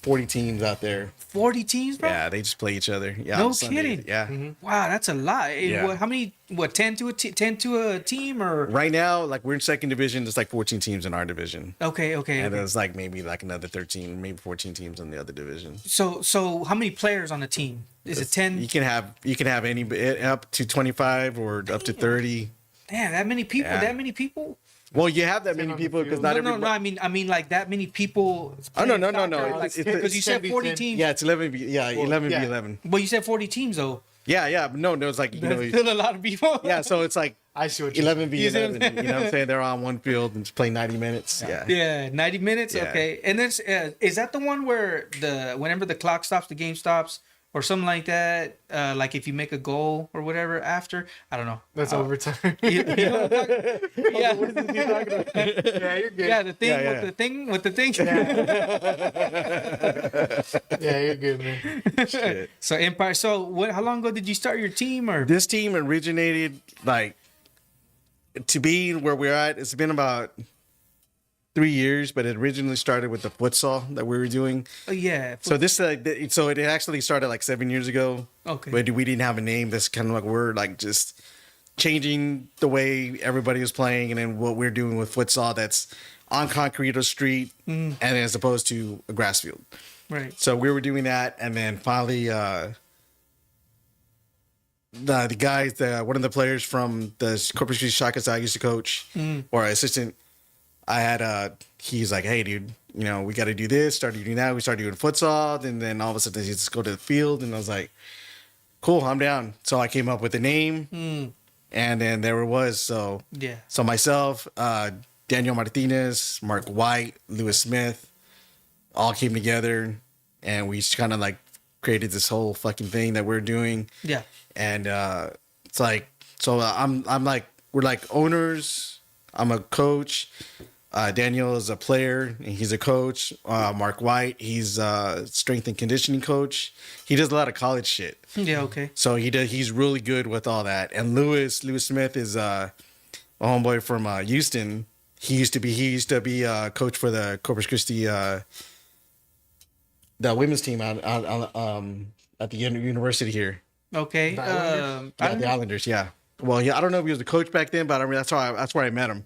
40 teams out there. 40 teams, bro. Yeah, they just play each other. Yeah, No on Sundays. kidding. Yeah. Wow, that's a lot. Yeah. How many? 10 to a team or? Right now, like we're in second division. There's like 14 teams in our division, Okay. and there's like maybe like another 13, maybe 14 teams in the other division. So how many players on the team? Is it 10? You can have any up to 25 or up to 30. Damn, that many people. Yeah. That many people. Well, you have that many on the people because field. not No, everybody. I mean like that many people. Oh no. Because It's you said 40 teams. yeah, it's 11. Yeah, 11 yeah. v 11. But you said 40 teams though. Yeah. No, it's like That's still a lot of people. yeah. So it's like I see what you're 11 v You see what I'm 11. You know what I'm saying? They're on one field and just play 90 minutes. Yeah. Yeah, 90 minutes. Yeah. Okay, and then is that the one where whenever the clock stops, the game stops, or something like that? Like if you make a goal or whatever after, I don't know. That's overtime. You know what I'm talking- yeah, Yeah, you're good. yeah, the thing Yeah, with yeah. the thing with the thing. Yeah, you're good, man. Shit. So Empire. So what? How long ago did you start your team? Or This team originated like to be where we're at. It's been about 3 years, but it originally started with the futsal that we were doing. oh, yeah. So so it actually started like 7 years ago. Okay. But we didn't have a name. This kind of like we're like just changing the way everybody was playing, and then what we're doing with futsal that's on concrete or street, and as opposed to a grass field. Right. So we were doing that, and then finally, the guys, one of the players from the Corpus Christi Shockers I used to coach or assistant, I had he's like, hey, dude, you know, we got to do this. Started doing that. We started doing futsal, and then all of a sudden, he just go to the field, and I was like, cool, I'm down. So I came up with a name, and then there it was. So Yeah. so myself, Daniel Martinez, Mark White, Lewis Smith, all came together, and we just kind of like created this whole fucking thing that we're doing. Yeah. And it's like, so I'm like, we're like owners. I'm a coach. Daniel is a player, and he's a coach. Mark White, he's a strength and conditioning coach. He does a lot of college shit. Yeah. Okay. So he's really good with all that. And Lewis Smith is a homeboy from Houston. He used to be coach for the Corpus Christi the women's team out at the university here. Okay. The Islanders? I Yeah, don't the know. Islanders. Yeah. Well, yeah, I don't know if he was the coach back then, but I mean that's where I met him.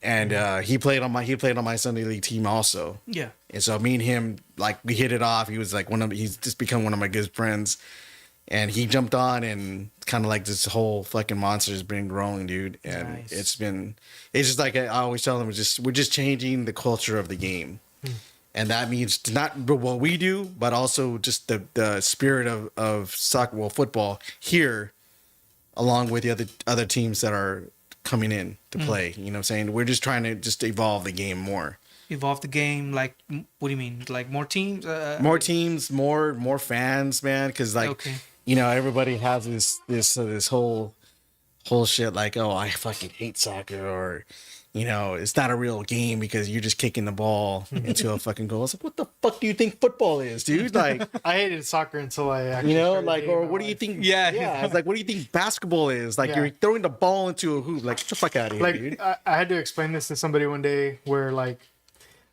And he played on my Sunday league team also. Yeah. And so me and him, like, we hit it off. He was like he's just become one of my good friends. And he jumped on, and kind of like this whole fucking monster has been growing, dude. And Nice. it's just like I always tell them, we're just changing the culture of the game. And that means not what we do, but also just the spirit of soccer, well, football here, along with the other teams that are coming in to play. You know what I'm saying? We're just trying to just evolve the game more. evolve the game? Like, what do you mean? Like more teams? More teams, more fans, man. Because like, Okay. you know, everybody has this whole shit like, oh, I fucking hate soccer, or you know, it's not a real game because you're just kicking the ball into a fucking goal. It's like, what the fuck do you think football is, dude? Like, I hated soccer until I actually you know, started like, dating or my what do you wife. think? Yeah. It's like, what do you think basketball is? Like, Yeah. you're throwing the ball into a hoop. Like, get the fuck out of here, Like dude. I had to explain this to somebody one day where like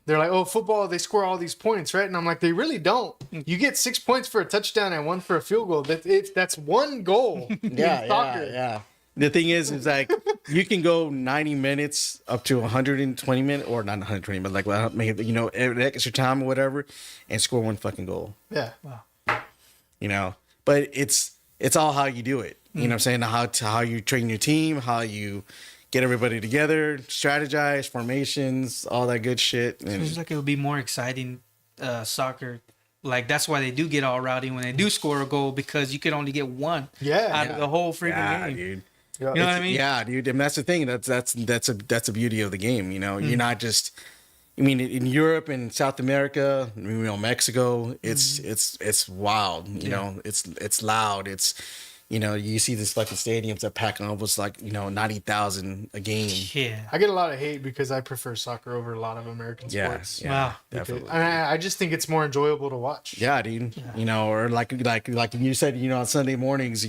they're like, oh, football, they score all these points, right? And I'm like, they really don't. You get 6 points for a touchdown and 1 for a field goal. That's one goal. Yeah, in soccer. yeah. The thing is like you can go 90 minutes up to 120 minutes, or not 120, but like, well, maybe, you know, extra time or whatever, and score one fucking goal. Yeah. You know, but it's all how you do it. You know what I'm saying? How you train your team, how you get everybody together, strategize, formations, all that good shit. And Seems like it would be more exciting soccer. Like that's why they do get all rowdy when they do score a goal, because you can only get one out of the whole freaking game. dude. Yeah. You know what I mean? Yeah, dude. And that's the thing. That's a beauty of the game. You know, you're not just. I mean, in Europe and South America, you know, Mexico, it's wild. You know, it's loud. It's, you know, you see these fucking stadiums that pack almost like, you know, 90,000 a game. Yeah. I get a lot of hate because I prefer soccer over a lot of American Yeah, sports. yeah, Wow. definitely. And I just think it's more enjoyable to watch. Yeah, dude. You know, or like you said, you know, on Sunday mornings,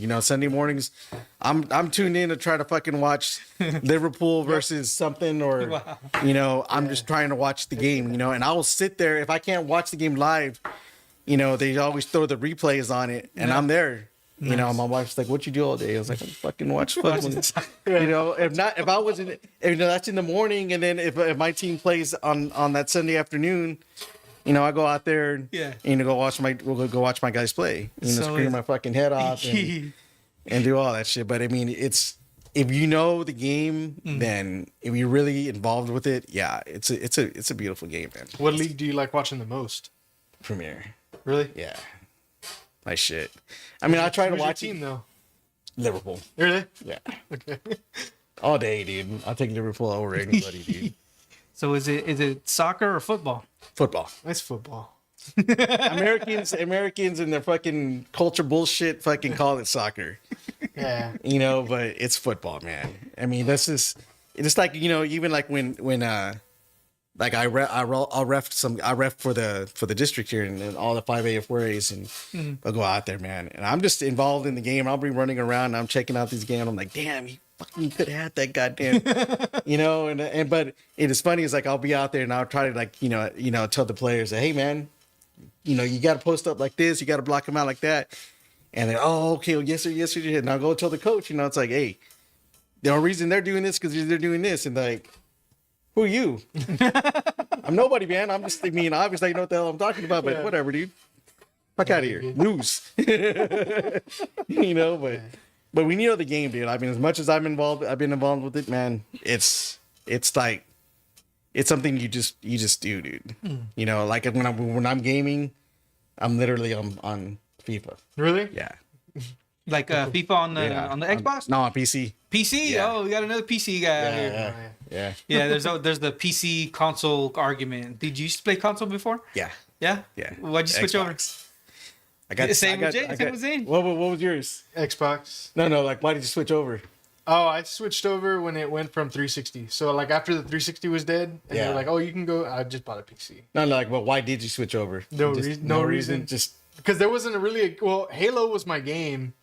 I'm tuned in to try to fucking watch Liverpool versus something, or you know, I'm just trying to watch the game, you know, and I will sit there if I can't watch the game live, you know, they always throw the replays on it, and I'm there. You know, my wife's like, "What you do all day?" I was like, "I'm fucking watch football." You know, if I wasn't, if, you know, that's in the morning, and then if my team plays on that Sunday afternoon, you know, I go out there, and, Yeah. you know, we'll go watch my guys play. You know, So scream is- my fucking head off and do all that shit. But I mean, it's, if you know the game, then if you're really involved with it, yeah, it's a beautiful game, man. What league do you like watching the most? Premier, Really? yeah, my shit. I mean, I try to Who's your watch team though? Liverpool, Really? yeah, Okay. all day, dude. I'll take Liverpool over anybody, dude. So is it soccer or football? Football. It's football. Americans and their fucking culture bullshit fucking call it soccer, Yeah. you know, but it's football, man. I mean, this is, it's like, you know, even like when like I ref for the district here, and all the 5A4As, and I'll go out there, man, and I'm just involved in the game. I'll be running around, and I'm checking out these games. I'm like, damn, you fucking could have had that goddamn, you know, and but it is funny. It's like I'll be out there and I'll try to, like, you know, tell the players that, hey, man, you know, you got to post up like this, you got to block them out like that, and then, oh, okay, well, yes sir, and I'll go tell the coach, you know, it's like, hey, the only reason they're doing this because they're doing this, and like, who are you? I'm nobody, man. I'm just, I mean, obviously I know what the hell I'm talking about, but whatever, dude. Fuck out of here. Lose. You know, but we know the game, dude. I mean, as much as I've been involved with it, man, it's like, it's something you just do, dude. You know, like when I'm gaming, I'm literally on FIFA. Really? Yeah. Like FIFA on the Xbox? No, on PC. PC? Yeah. Oh, we got another PC guy out here. Yeah. Yeah, there's the PC console argument. Did you used to play console before? Yeah. Yeah? Yeah. Why'd you switch over? Xbox. I got Same with Jay, same with Zane. What was yours? Xbox. No, like, why did you switch over? Oh, I switched over when it went from 360. So like after the 360 was dead, and Yeah. they're like, "Oh, you can go." I just bought a PC. No, like, but why did you switch over? No No reason. reason. Just Because there wasn't well, Halo was my game.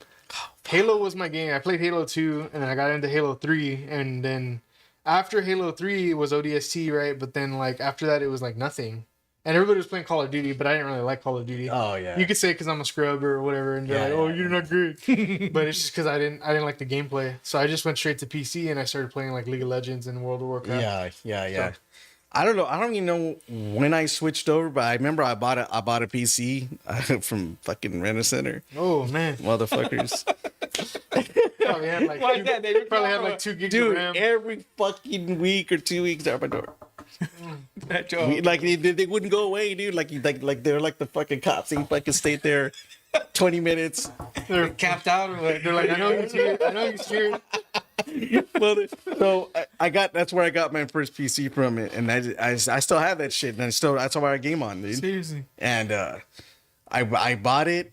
Halo was my game. I played Halo 2, and then I got into Halo 3, and then after Halo 3 was ODST, right? But then like after that, it was like nothing. And everybody was playing Call of Duty, but I didn't really like Call of Duty. Oh yeah. You could say because I'm a scrub or whatever, and they're like, Yeah, "Oh, yeah, you're not good." But it's just because I didn't like the gameplay, so I just went straight to PC and I started playing like League of Legends and World of Warcraft. Yeah. I don't know. I don't even know when I switched over, but I remember I bought a PC from fucking Rene Center. Oh man, Motherfuckers. probably had like Why is that? They ripped probably you had off. like 2 gigs Dude, of RAM. every fucking week or 2 weeks they're at my door. That joke. Like they wouldn't go away, dude. Like they're like the fucking cops. They fucking stayed there 20 minutes. They're, Capped out or what? they're like, "I know he's here. I know he's here." So I got that's where I got my first PC from, and I still have that shit, and that's why I game on, dude. Seriously. And I bought it,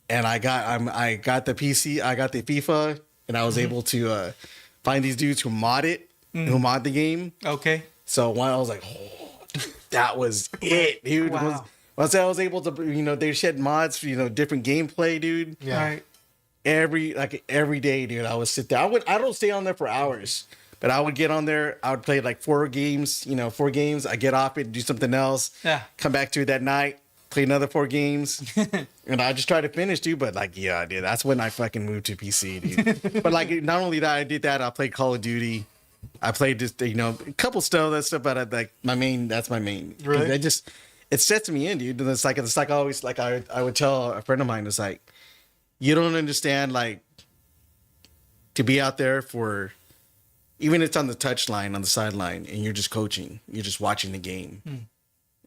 and I got the PC, I got the FIFA, and I was able to find these dudes who mod it, who mod the game. Okay. So when I was like, oh, that was it, dude. Wow. Once I was able to, they shed mods for, different gameplay, dude. Yeah. Right. Every day, dude, I would sit there. I don't stay on there for hours, but I would get on there. I would play like 4 games, 4 games. I get off it, do something else. Yeah. Come back to it that night, play another 4 games, and I just try to finish, dude. But yeah, dude, that's when I fucking moved to PC, dude. But not only that, I did that. I played Call of Duty. I played just a couple stuff, but that's my main. Really? It sets me in, dude. And it's like always like I would tell a friend of mine, it's like, you don't understand, like, to be out there for, even if it's on the touchline, on the sideline, and you're just coaching, you're just watching the game,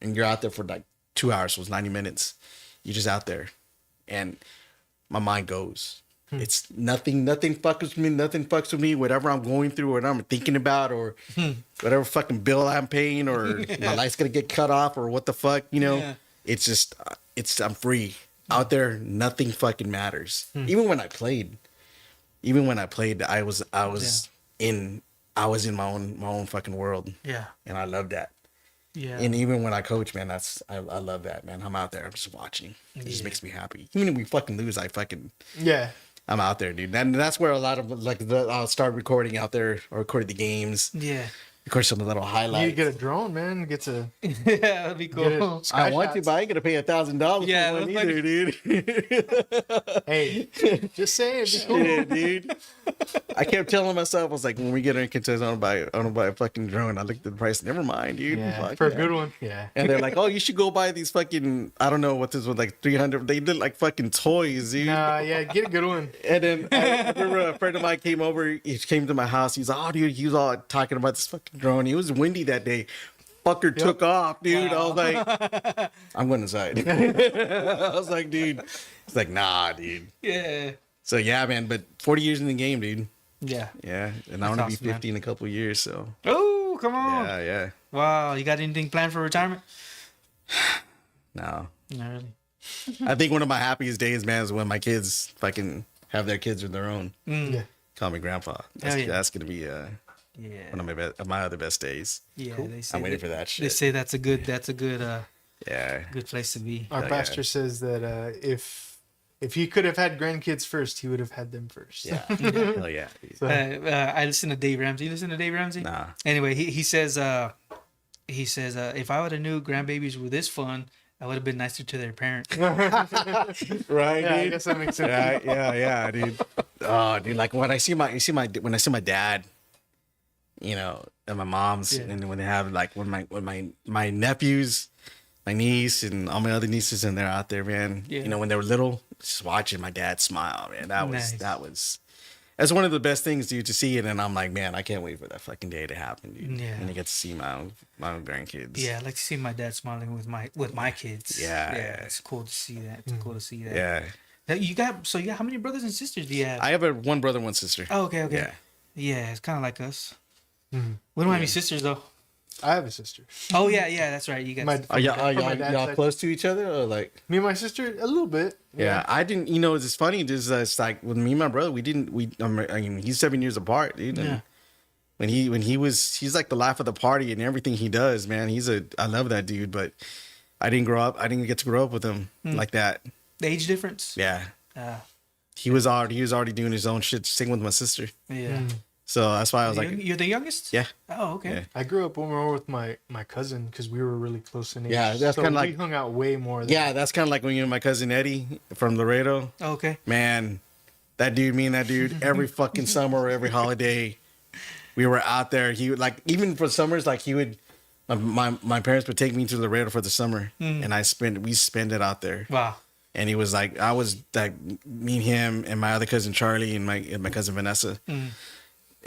and you're out there for like 2 hours, so it's 90 minutes. You're just out there, and my mind goes. It's nothing fucks with me. Nothing fucks with me. Whatever I'm going through, whatever I'm thinking about, or whatever fucking bill I'm paying, or my life's gonna get cut off, or what the fuck, Yeah. It's just, I'm free. Out there, nothing fucking matters. Even when I played, I was in my own fucking world, Yeah. and I love that. Yeah. And even when I coach, man, I love that, man. I'm out there, I'm just watching. It just makes me happy. Even if we fucking lose, Yeah. I'm out there, dude. And that's where a lot of I'll start recording out there, or record the games, Yeah. record some little You need highlights. to get a drone, man. Get to Yeah, that'd be get cool. it. I want to, but I ain't gonna pay $1,000 Yeah, for one that's either, dude. Hey, just saying. Be cool. Yeah, dude. I kept telling myself, I was like, when we get in contest, I want to buy a fucking drone. I looked at the price. Never mind, dude. Yeah, Fuck for a that. good one. Yeah. And they're like, oh, you should go buy these fucking, I don't know what this was, like 300. They did like fucking toys, dude. Nah, yeah, get a good one. And then I remember a friend of mine came over. He came to my house. He's like, oh, dude, he was all talking about this fucking drone. It was windy that day. Fucker took off, dude. Wow. I was like, I'm going inside. I was like, dude. It's like, nah, dude. Yeah. So yeah, man. But 40 years in the game, dude. Yeah. Yeah, and I want to be awesome, man. 50 in a couple of years. So Oh, come on. yeah. Wow. You got anything planned for retirement? No, Not really. I think one of my happiest days, man, is when my kids fucking have their kids of their own. Yeah. Call me grandpa. Hell yeah. That's gonna be Yeah. one of my other best days. Yeah. They say I'm waiting for that They shit. say that's a good Yeah. good place to be. Our Yeah. pastor says that if he could have had grandkids first, he would have had them first. Yeah. Hell yeah. dude. So, I listen to Dave Ramsey. You listen to Dave Ramsey? Nah. Anyway, he says if I would have knew grandbabies were this fun, I would have been nicer to their parents. Right, yeah, I dude. guess that makes sense. Yeah, dude. Oh, dude, like when I see my dad, and my mom's, Yeah. and when they have like when my nephews, my niece, and all my other nieces, and they're out there, man. Yeah. When they were little, just watching my dad smile, man. Nice. That's one of the best things, dude, to see it. And I'm like, man, I can't wait for that fucking day to happen, dude. Yeah. And you get to see my own grandkids. Yeah, I like to see my dad smiling with my kids. Yeah. It's cool to see that. It's cool to see that. Yeah. Now, you got how many brothers and sisters do you have? I have one brother, one sister. Oh, okay. Yeah. Yeah, it's kind of like us. Mhm. We don't have any sisters though. I have a sister. Oh yeah, that's right. You got My- Are y'all, From my dad's y'all side. close to each other, or like? Me and my sister, a little bit. Yeah, I didn't. It's funny. Just it's like with me and my brother, he's 7 years apart, dude. And Yeah. he's like the life of the party and everything he does, man. I love that dude, but I didn't get to grow up with him like that. the age difference. Yeah, Uh, he was already doing his own shit, singing with my sister. yeah. So that's why I was like, You're the youngest. yeah, Oh, okay. Yeah. I grew up more with my cousin because we were really close in age. Yeah, that's so kinda we like- hung out way more. Than yeah. That's kind of like when you and my cousin Eddie from Laredo. Oh, okay. Man, me and that dude, every fucking summer, every holiday, we were out there. He would, like, even for summers, like he would, my parents would take me to Laredo for the summer, and we spend it out there. Wow. And he was like, I was like, me and him and my other cousin Charlie and my cousin Vanessa,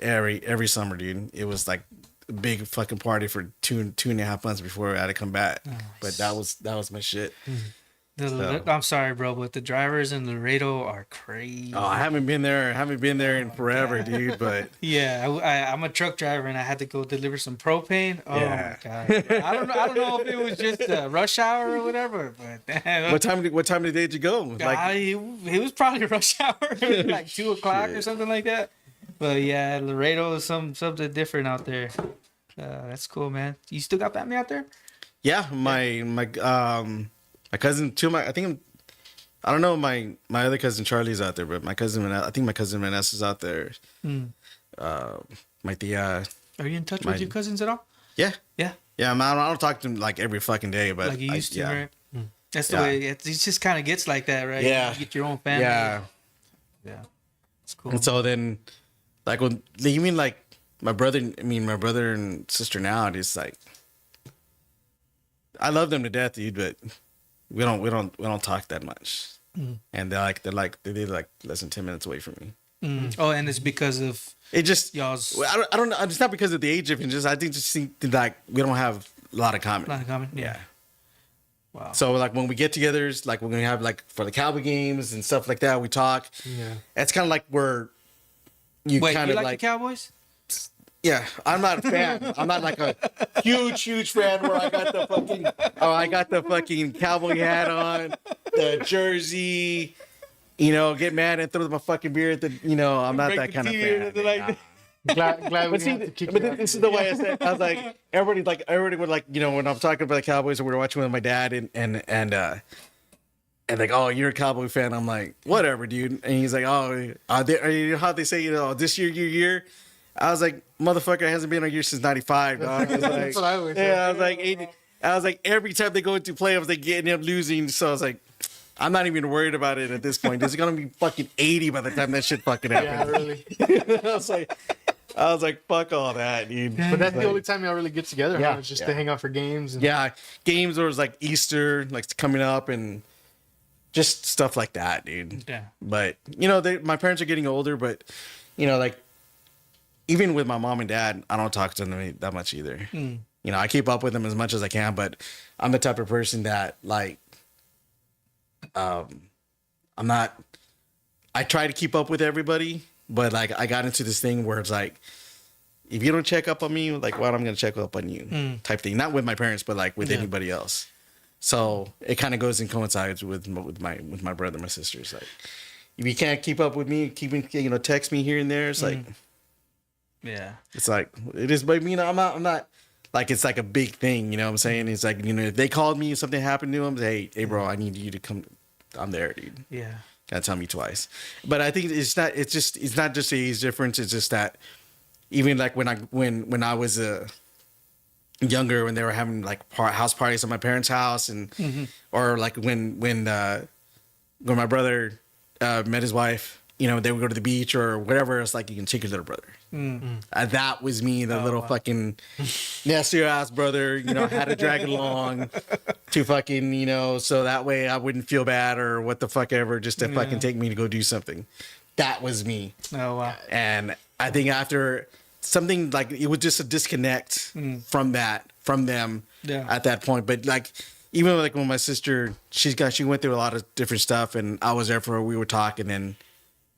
every summer, dude. It was like a big fucking party for two and a half months before I had to come back. But that was my shit. I'm sorry, bro, but the drivers in Laredo are crazy. Oh, I haven't been there. In forever, dude. But Yeah, I'm a truck driver and I had to go deliver some propane. Oh Yeah. my god! I don't know if it was just rush hour or whatever, but damn, what time of the day did you go? God, it was probably rush hour, like 2 o'clock or Shit. something like that. But yeah, Laredo is something different out there. That's cool, man. You still got family out there? Yeah, my cousin, I don't know, my other cousin Charlie's out there, but I think my cousin Vanessa's out there. My tia, Are you in touch with your cousins at all? yeah, Yeah, I don't talk to them like every fucking day, but like you used to, yeah. right? That's the way it just kind of gets like that, right? Yeah. You get your own family. Yeah. It's cool. And so then, like, when you mean like my brother and sister now, it's like I love them to death, dude, but we don't talk that much. And they live like less than 10 minutes away from me. Oh, and it's because of It just y'all's I don't know. It's not because of the age difference. I think like we don't have a lot of common. not common. Yeah. Wow. So like when we get togethers, like we're gonna have like for the Cowboy games and stuff like that, we talk. Yeah. It's kind of like where you Wait, kind you of like like the Cowboys? yeah. I'm not a fan. I'm not like a huge fan where I got the fucking cowboy hat on, the jersey. Get mad and throw my fucking beer at the. I'm not Break that the kind of TV fan. or nothing like that. Glad we But didn't see, have to kick but you out. this is the way I said. I was like, everybody would like, when I'm talking about the Cowboys, and we were watching with my dad, and like, oh, you're a Cowboy fan. I'm like, whatever, dude. And he's like, oh, how they say, this year, your year. I was like, motherfucker, it hasn't been a year since '95, dog. I was like, That's what I always say. yeah, I was like, every time they go into playoffs, they get up losing. So I was like, I'm not even worried about it at this point. It's gonna be fucking 80 by the time that shit fucking Yeah, happens. really. I was like, fuck all that, dude. But that's the Like, only time y'all really get together. Yeah, Huh? It's just yeah. to hang out for games. And yeah, games or like Easter, like coming up and just stuff like that, dude. Yeah. But my parents are getting older, but like even with my mom and dad, I don't talk to them that much either. I keep up with them as much as I can, but I'm the type of person that like, I'm not. I try to keep up with everybody, but like I got into this thing where it's like, if you don't check up on me, like, well, I'm gonna check up on you, type thing. Not with my parents, but like with anybody else. So it kind of goes and coincides with my brother, my sisters. Like, if you can't keep up with me, text me here and there. It's like, Yeah. it's like it is. But I'm not like it's like a big thing. You know what I'm saying? It's like if they called me, if something happened to them, say, hey, bro, I need you to come. I'm there, dude. Yeah. Gotta tell me twice. But I think it's not just the age difference. It's just that even like when I was younger, when they were having like house parties at my parents' house, and or like when my brother met his wife, they would go to the beach or whatever. It's like you can take your little brother. That was me, the little fucking nasty ass brother. I had to drag it along to fucking so that way I wouldn't feel bad or what the fuck ever, just to fucking take me to go do something. That was me. Oh wow. And I think after something like it was just a disconnect from them at that point. But like even like when my sister, she went through a lot of different stuff, and I was there for her. We were talking, and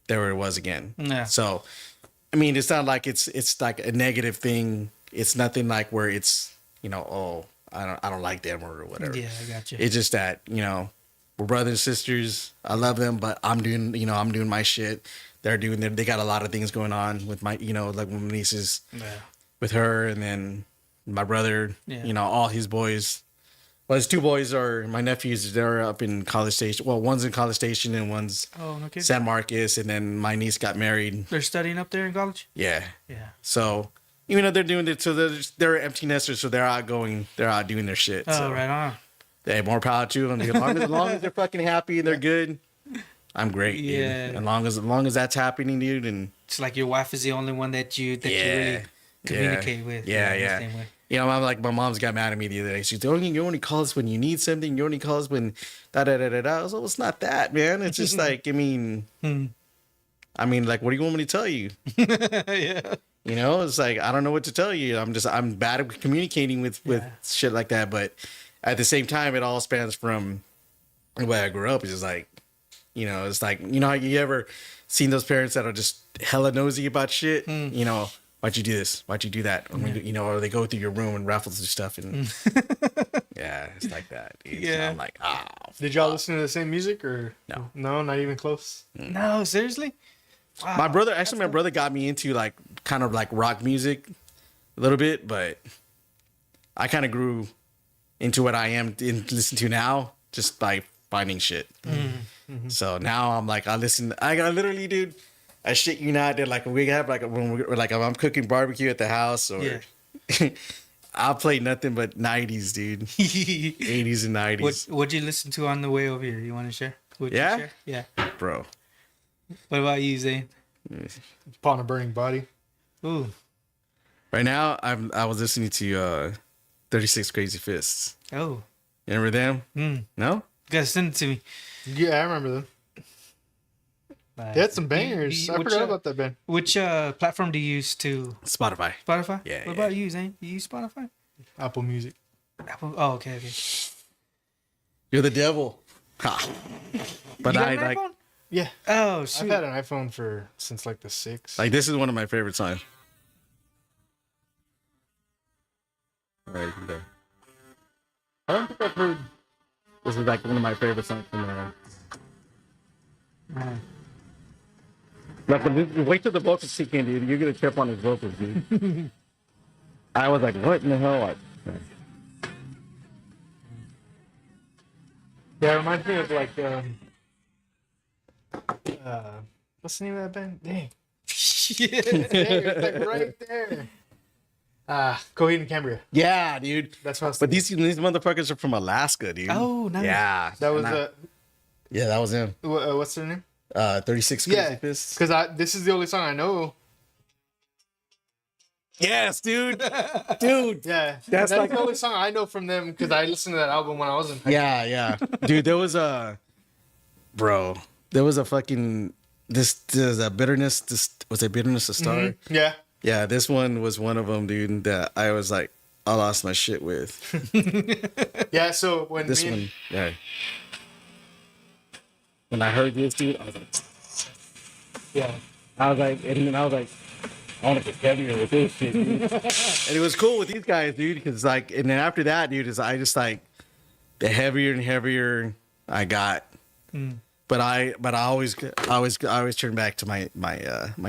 there it was again. Yeah. So I mean, it's not like it's like a negative thing. It's nothing like where it's oh, I don't like them or whatever. Yeah, I got you. It's just that we're brothers and sisters. I love them, but I'm doing my shit. They're doing they got a lot of things going on with my like with my nieces, with her, and then my brother. Yeah. All his boys. Well, his two boys are my nephews. They're up in College Station. Well, one's in College Station and one's Oh, no kidding. San Marcos, and then my niece got married. They're studying up there in college? Yeah. Yeah. So even though they're doing it, so they're empty nesters, so they're out doing their shit. Oh, so right on. hey, more power to them. As long as they're fucking happy and they're good, I'm great. Yeah. Dude. As long as that's happening, dude, and It's like your wife is the only one that you really communicate with. Yeah, in the yeah. same way. I'm like, my mom's got mad at me the other day. She's like, you only call us when you need something. You only call us when da da da da da. I was like, well, it's not that, man. It's just like, like, what do you want me to tell you? Yeah. It's like, I don't know what to tell you. I'm bad at communicating with shit like that. But at the same time, it all spans from the way I grew up is just like, you know, it's like, you know, how you ever seen those parents that are just hella nosy about shit? You know, why'd you do this? Why'd you do that? Or, you know, or they go through your room and raffle through stuff. And yeah, it's like that. Dude. Yeah. So I'm like, oh. Did y'all listen to the same music or No. No, not even close. No, seriously. Wow. My brother got me into like kind of like rock music a little bit, but I kind of grew into what I am in listen to now just by finding shit. So now I'm like, I literally, dude, I shit you not, dude, like we have like when we're like, if I'm cooking barbecue at the house or I'll play nothing but 90s, dude. 80s and 90s. What'd you listen to on the way over here? You want to share? Would you Yeah? share? Yeah. Bro. What about you, Zane? Upon a Burning Body. Ooh. Right now, I was listening to 36 Crazy Fists. Oh. You remember them? No? You gotta send it to me. Yeah, I remember them. They had some bangers. I forgot about that band. Which platform do you use to Spotify. Spotify? Yeah, What about you, Zane? You use Spotify? Apple Music. Apple. Oh, okay. You're the devil. Ha. But You got I an like iPhone? Yeah. Oh I've shoot. had an iPhone since like the 6. this is one of my favorite songs. All right, there. I don't think I've heard. This is like one of my favorite songs from there. Like, wait till the vocals kick in, dude. You're gonna trip on his vocals, dude. I was like, what in the hell? Yeah, it reminds me of like what's the name of that band? Dang. It's like right there. Coheed and Cambria. Yeah, dude. That's what I was But thinking. these motherfuckers are from Alaska, dude. Oh, nice. Yeah. That was Yeah, that was him. what's their name? 36 Crazy Yeah, Fists. because this is the only song I know. Yes, dude. Dude. Yeah, That's like- the only song I know from them because I listened to that album when I was in high school. Yeah. Dude, there was a fucking there's a bitterness. Was it Bitterness of Star? Yeah. Yeah, this one was one of them, dude, that I was like, I lost my shit with. Yeah, so when This one, yeah. When I heard this, dude, I was like, yeah. I was like, I want to get heavier with this shit, dude. And it was cool with these guys, dude, because like, and then after that, dude, I just like, the heavier and heavier I got. But I always turn back to my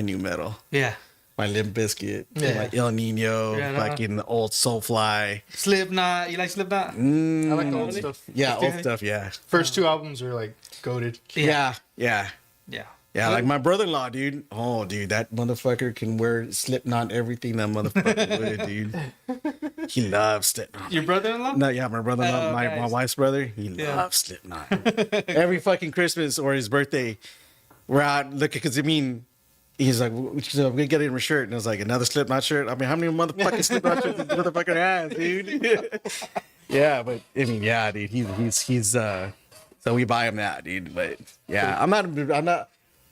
new metal. Yeah. My Limp Bizkit, Yeah. my El Nino, Yeah, fucking old Soulfly. Slipknot. You like Slipknot? I like the old stuff. Yeah, old stuff, yeah. First 2 albums are like goated. Yeah. Yeah. Like my brother-in-law, dude. Oh, dude, that motherfucker can wear Slipknot everything that motherfucker would, dude. He loves Slipknot. Your brother-in-law? No, yeah, my brother-in-law, Oh, my nice. wife's brother, he Yeah. loves Slipknot. Every fucking Christmas or his birthday, we're out looking, because I mean, he's like, we're gonna get him a shirt, and I was like, another Slipknot shirt. I mean, how many motherfucking Slipknot shirts this motherfucker has, dude? Yeah, but I mean, yeah, dude, he's so we buy him that, dude. But yeah, I'm not.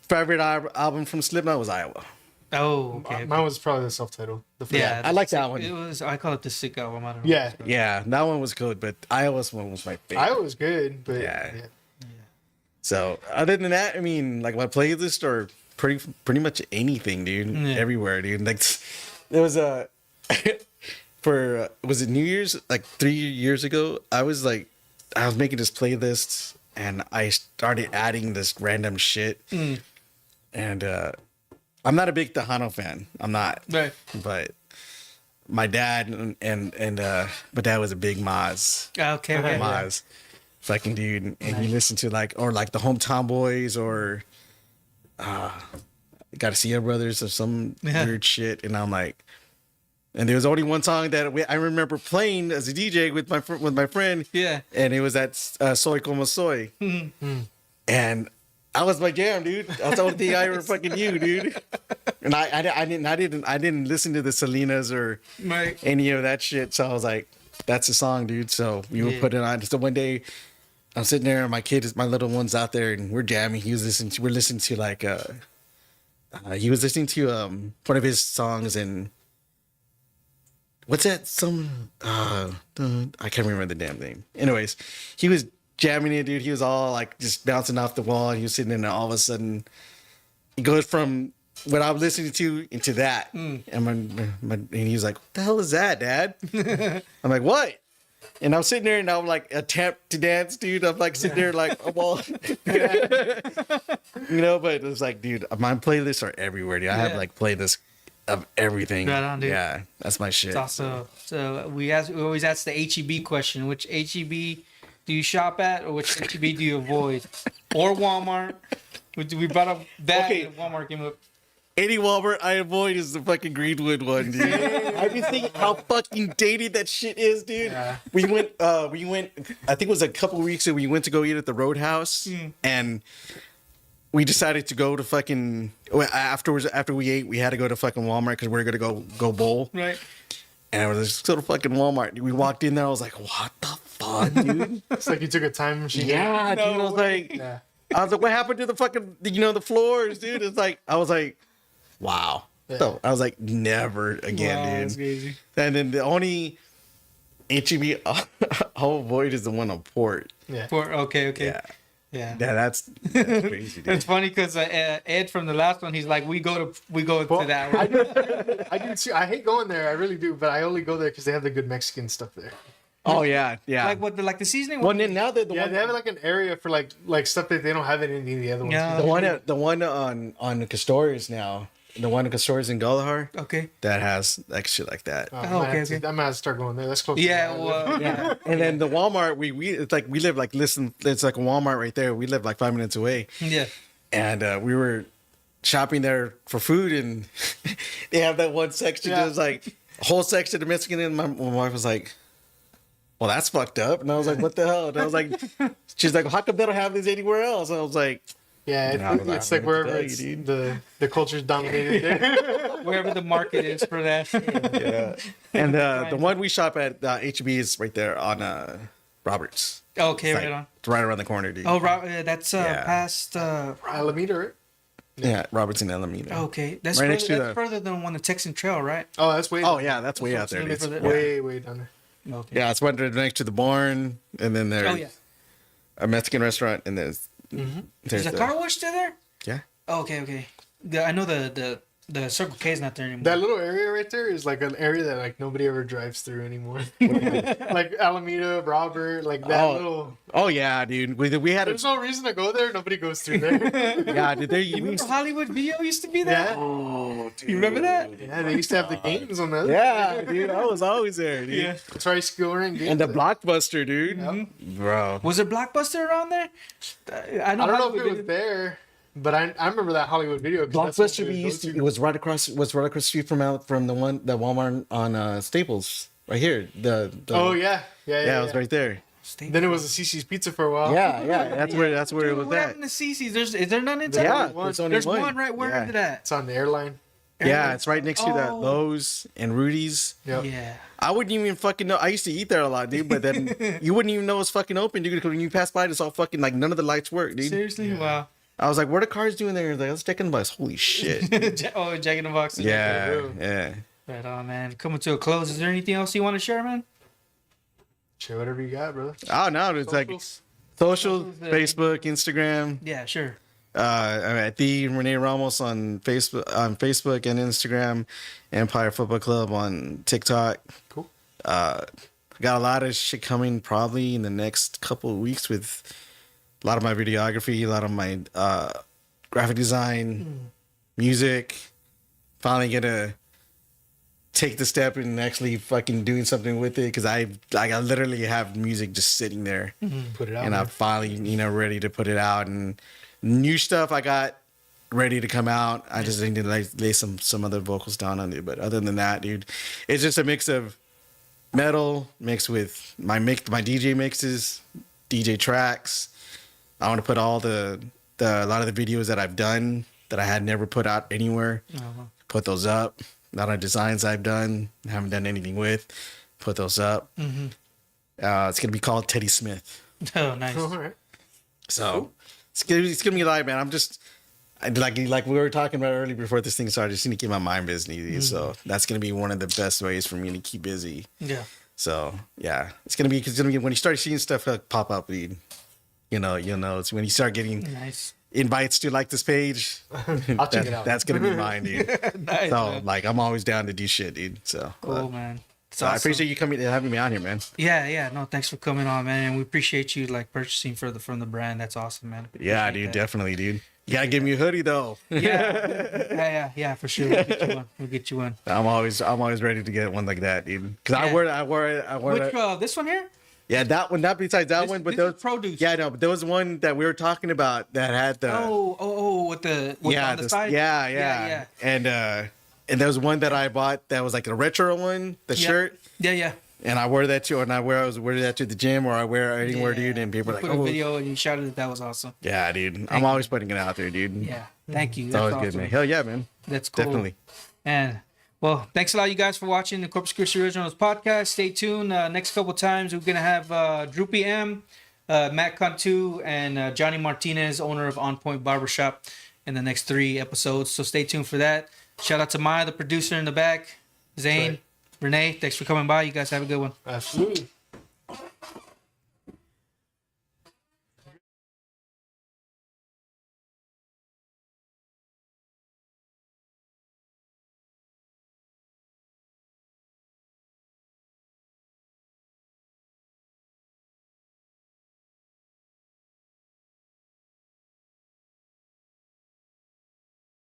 Favorite album from Slipknot was Iowa. Oh, okay. Mine was probably the self-titled. The first Yeah, I like that one. It was. I call it the sick album. I don't know. Yeah. Yeah, that one was good, but Iowa's one was my favorite. I was good, but Yeah. So other than that, I mean, like my playlist are pretty much anything, dude. Yeah. Everywhere, dude. Like there was a was it New Year's like 3 years ago? I was making this playlist and I started adding this random shit. And I'm not a big Tejano fan. I'm not. Right. But my dad and my dad was a big Maz. Okay. Okay. Maz. Fucking dude. And he listened to like the Hometown Boys or Garcia Brothers or some weird shit. And I'm like, and there was only one song that I remember playing as a DJ with my friend. Yeah. And it was that Soy Como Soy. And I was my jam, dude. That's the only thing I ever fucking knew, dude. And I didn't listen to the Selenas or Right. any of that shit. So I was like, that's a song, dude. So we would put it on. So one day I'm sitting there and my little one's out there and we're jamming. We're listening to like he was listening to one of his songs and what's that? I can't remember the damn name. Anyways, he was jamming it, dude. He was all like just bouncing off the wall, and he was sitting in there. All of a sudden, he goes from what I was listening to into that, and and he was like, "What the hell is that, Dad?" I'm like, "What?" And I'm sitting there, and I'm like, attempt to dance, dude. I'm like sitting there, like, well, you know. But it was like, dude, my playlists are everywhere, dude. I have like playlists of everything. Right on, dude. Yeah, that's my shit. It's also so we always ask the HEB question: which HEB do you shop at, or which HEB do you avoid, or Walmart? We brought up that, Okay. and Walmart came up. Any Walmart I avoid is the fucking Greenwood one, dude. I've been thinking how fucking dated that shit is, dude. Yeah. We went, I think it was a couple weeks ago, we went to go eat at the Roadhouse, and we decided to go to fucking, afterwards, after we ate, we had to go to fucking Walmart because we were going to go bowl. Right. And it was this little fucking Walmart. We walked in there, I was like, what the fuck, dude? It's like you took a time machine. Yeah, dude. I was like, Yeah. what happened to the fucking, the floors, dude? It's like, I was like, wow. Yeah. So I was like, never again, Wow, dude. that's crazy. And then the only HEB I'll avoid is the one on Port. Yeah. Okay. Yeah. Yeah. Yeah, that's crazy, dude. It's funny because Ed from the last one, he's like, we go Well, to that one. I do too. I hate going there. I really do. But I only go there because they have the good Mexican stuff there. Oh, yeah, yeah. Like what? Like the seasoning. Well, then now that the Yeah, one, they have like an area for like stuff that they don't have it in any of the other ones. Yeah. the one on the Castorias now, the one on Castorias in Guadalajara, Okay. that has like shit like that. Oh, Oh, okay, okay. I might have to start going there. That's close. Yeah. To where I live. Well. Yeah. And then the Walmart, we it's like we live like it's like a Walmart right there. We live like 5 minutes away, Yeah. and we were shopping there for food, and they have that one section Yeah. just like a whole section of Mexican, and my wife was like, well, that's fucked up. And I was like, what the hell? And I was like, she's like, how come they don't have this anywhere else? And I was like, Yeah, it's like wherever it's the culture's dominated there. Wherever the market is for that. yeah. And the one we shop at HEB is right there on Roberts. Okay, It's right like, on. it's right around the corner, dude. Oh, that's Yeah. past. Alameda, right? Yeah, Roberts and Alameda. Okay, that's Right further, next to that's the- further than one the Texan Trail, right? Oh, that's way. Oh, yeah, that's way out there, It's dude. really further- way down there. Okay. Yeah, it's right there next to the barn, and then there's Oh yeah. a Mexican restaurant, and there's Is the car wash still there? yeah. Oh, okay. I know the Circle K is not there anymore. That little area right there is like an area that like nobody ever drives through anymore. Like Alameda, Robert, like that little. Oh yeah, dude. We had a There's no reason to go there. Nobody goes through there. yeah, dude. There You we remember used Hollywood Video used to be there? Yeah. oh, dude. You remember that? Yeah, they used to have the games on that. Yeah, dude. I was always there, dude. Yeah. That's why I used to go around games. And the Blockbuster, dude. Yep. Bro. Was there Blockbuster around there? I don't know if Hollywood it was Video- there, but I remember that Hollywood Video. 'cause that's Blockbuster what we they used go to. It was right across the street from the Walmart on Staples right here. The Oh yeah. yeah, it was right there. State- Then it was a CC's Pizza for a while. Yeah. That's where it was What at. happened to CC's? Is there none in town? Yeah, one. there's only There's one. one right where Yeah. is it at? It's on the airline. Yeah, it's right next to that Oh. Lowe's and Rudy's. Yep. Yeah. I wouldn't even fucking know. I used to eat there a lot, dude. But then you wouldn't even know it's fucking open, dude. Because when you pass by, it's all fucking like none of the lights work, dude. Seriously? Wow. I was like, "What are cars doing there?" Like, let's check in the bus. Holy shit! Oh, Jack in the Box. yeah, yeah. Right on, man. Coming to a close. Is there anything else you want to share, man? Share whatever you got, brother. Oh no, it's like Socials. social, Socials, Facebook, Instagram. Yeah, sure. I'm at the Rene Ramos on Facebook and Instagram. Empire Football Club on TikTok. Cool. Got a lot of shit coming probably in the next couple of weeks with a lot of my videography, a lot of my graphic design, music. Finally gonna take the step and actually fucking doing something with it because I literally have music just sitting there, Put it out. and man. I'm finally ready to put it out, and new stuff I got ready to come out. I just need to lay some other vocals down on it, but other than that, dude, it's just a mix of metal mixed with my DJ mixes, DJ tracks. I want to put all a lot of the videos that I've done that I had never put out anywhere. Put those up. A lot of designs I've done, haven't done anything with. Put those up. It's gonna be called Teddy Smith. Oh, nice. All right. So it's gonna be live, man. I'm just like we were talking about earlier before this thing started. I just need to keep my mind busy. So that's gonna be one of the best ways for me to keep busy. Yeah. So yeah, it's gonna be when you start seeing stuff like pop up, dude. you'll know. It's when you start getting Nice. invites to like this page. I'll check it out. That's gonna be mine, dude. Nice, So man. like, I'm always down to do shit, dude. So Cool, man. It's so I awesome. appreciate you coming and having me on here, man. Yeah. No, thanks for coming on, man. And we appreciate you like purchasing from the brand. That's awesome, man. Yeah, Appreciate dude, that. definitely, dude. You gotta give me a hoodie though. Yeah, for sure. We'll get you one. I'm always ready to get one like that, dude. Because Yeah. I wore Which this one here? yeah, that one. Not besides that This- one, but this there is was produce. Yeah, no, but there was one that we were talking about that had the with on the side. yeah. And there was one that I bought that was like a retro one, the Yeah. shirt. Yeah. And I wear that too, and I wear that to the gym, or I wear it anywhere, dude. And people are You like, put a "Oh, video and you shouted that was awesome. yeah, dude." I'm always putting it out there, dude. Yeah, thank you. It's That's always awesome. good, man. Hell yeah, man. That's cool. Definitely. And well, thanks a lot, you guys, for watching the Corpus Christi Originals podcast. Stay tuned. Next couple times, we're gonna have Droopy M, Matt Cantu, and Johnny Martinez, owner of On Point Barbershop, in the next 3 episodes. So stay tuned for that. Shout out to Maya, the producer in the back, Zane, Right. Renee. Thanks for coming by. You guys have a good one. Absolutely.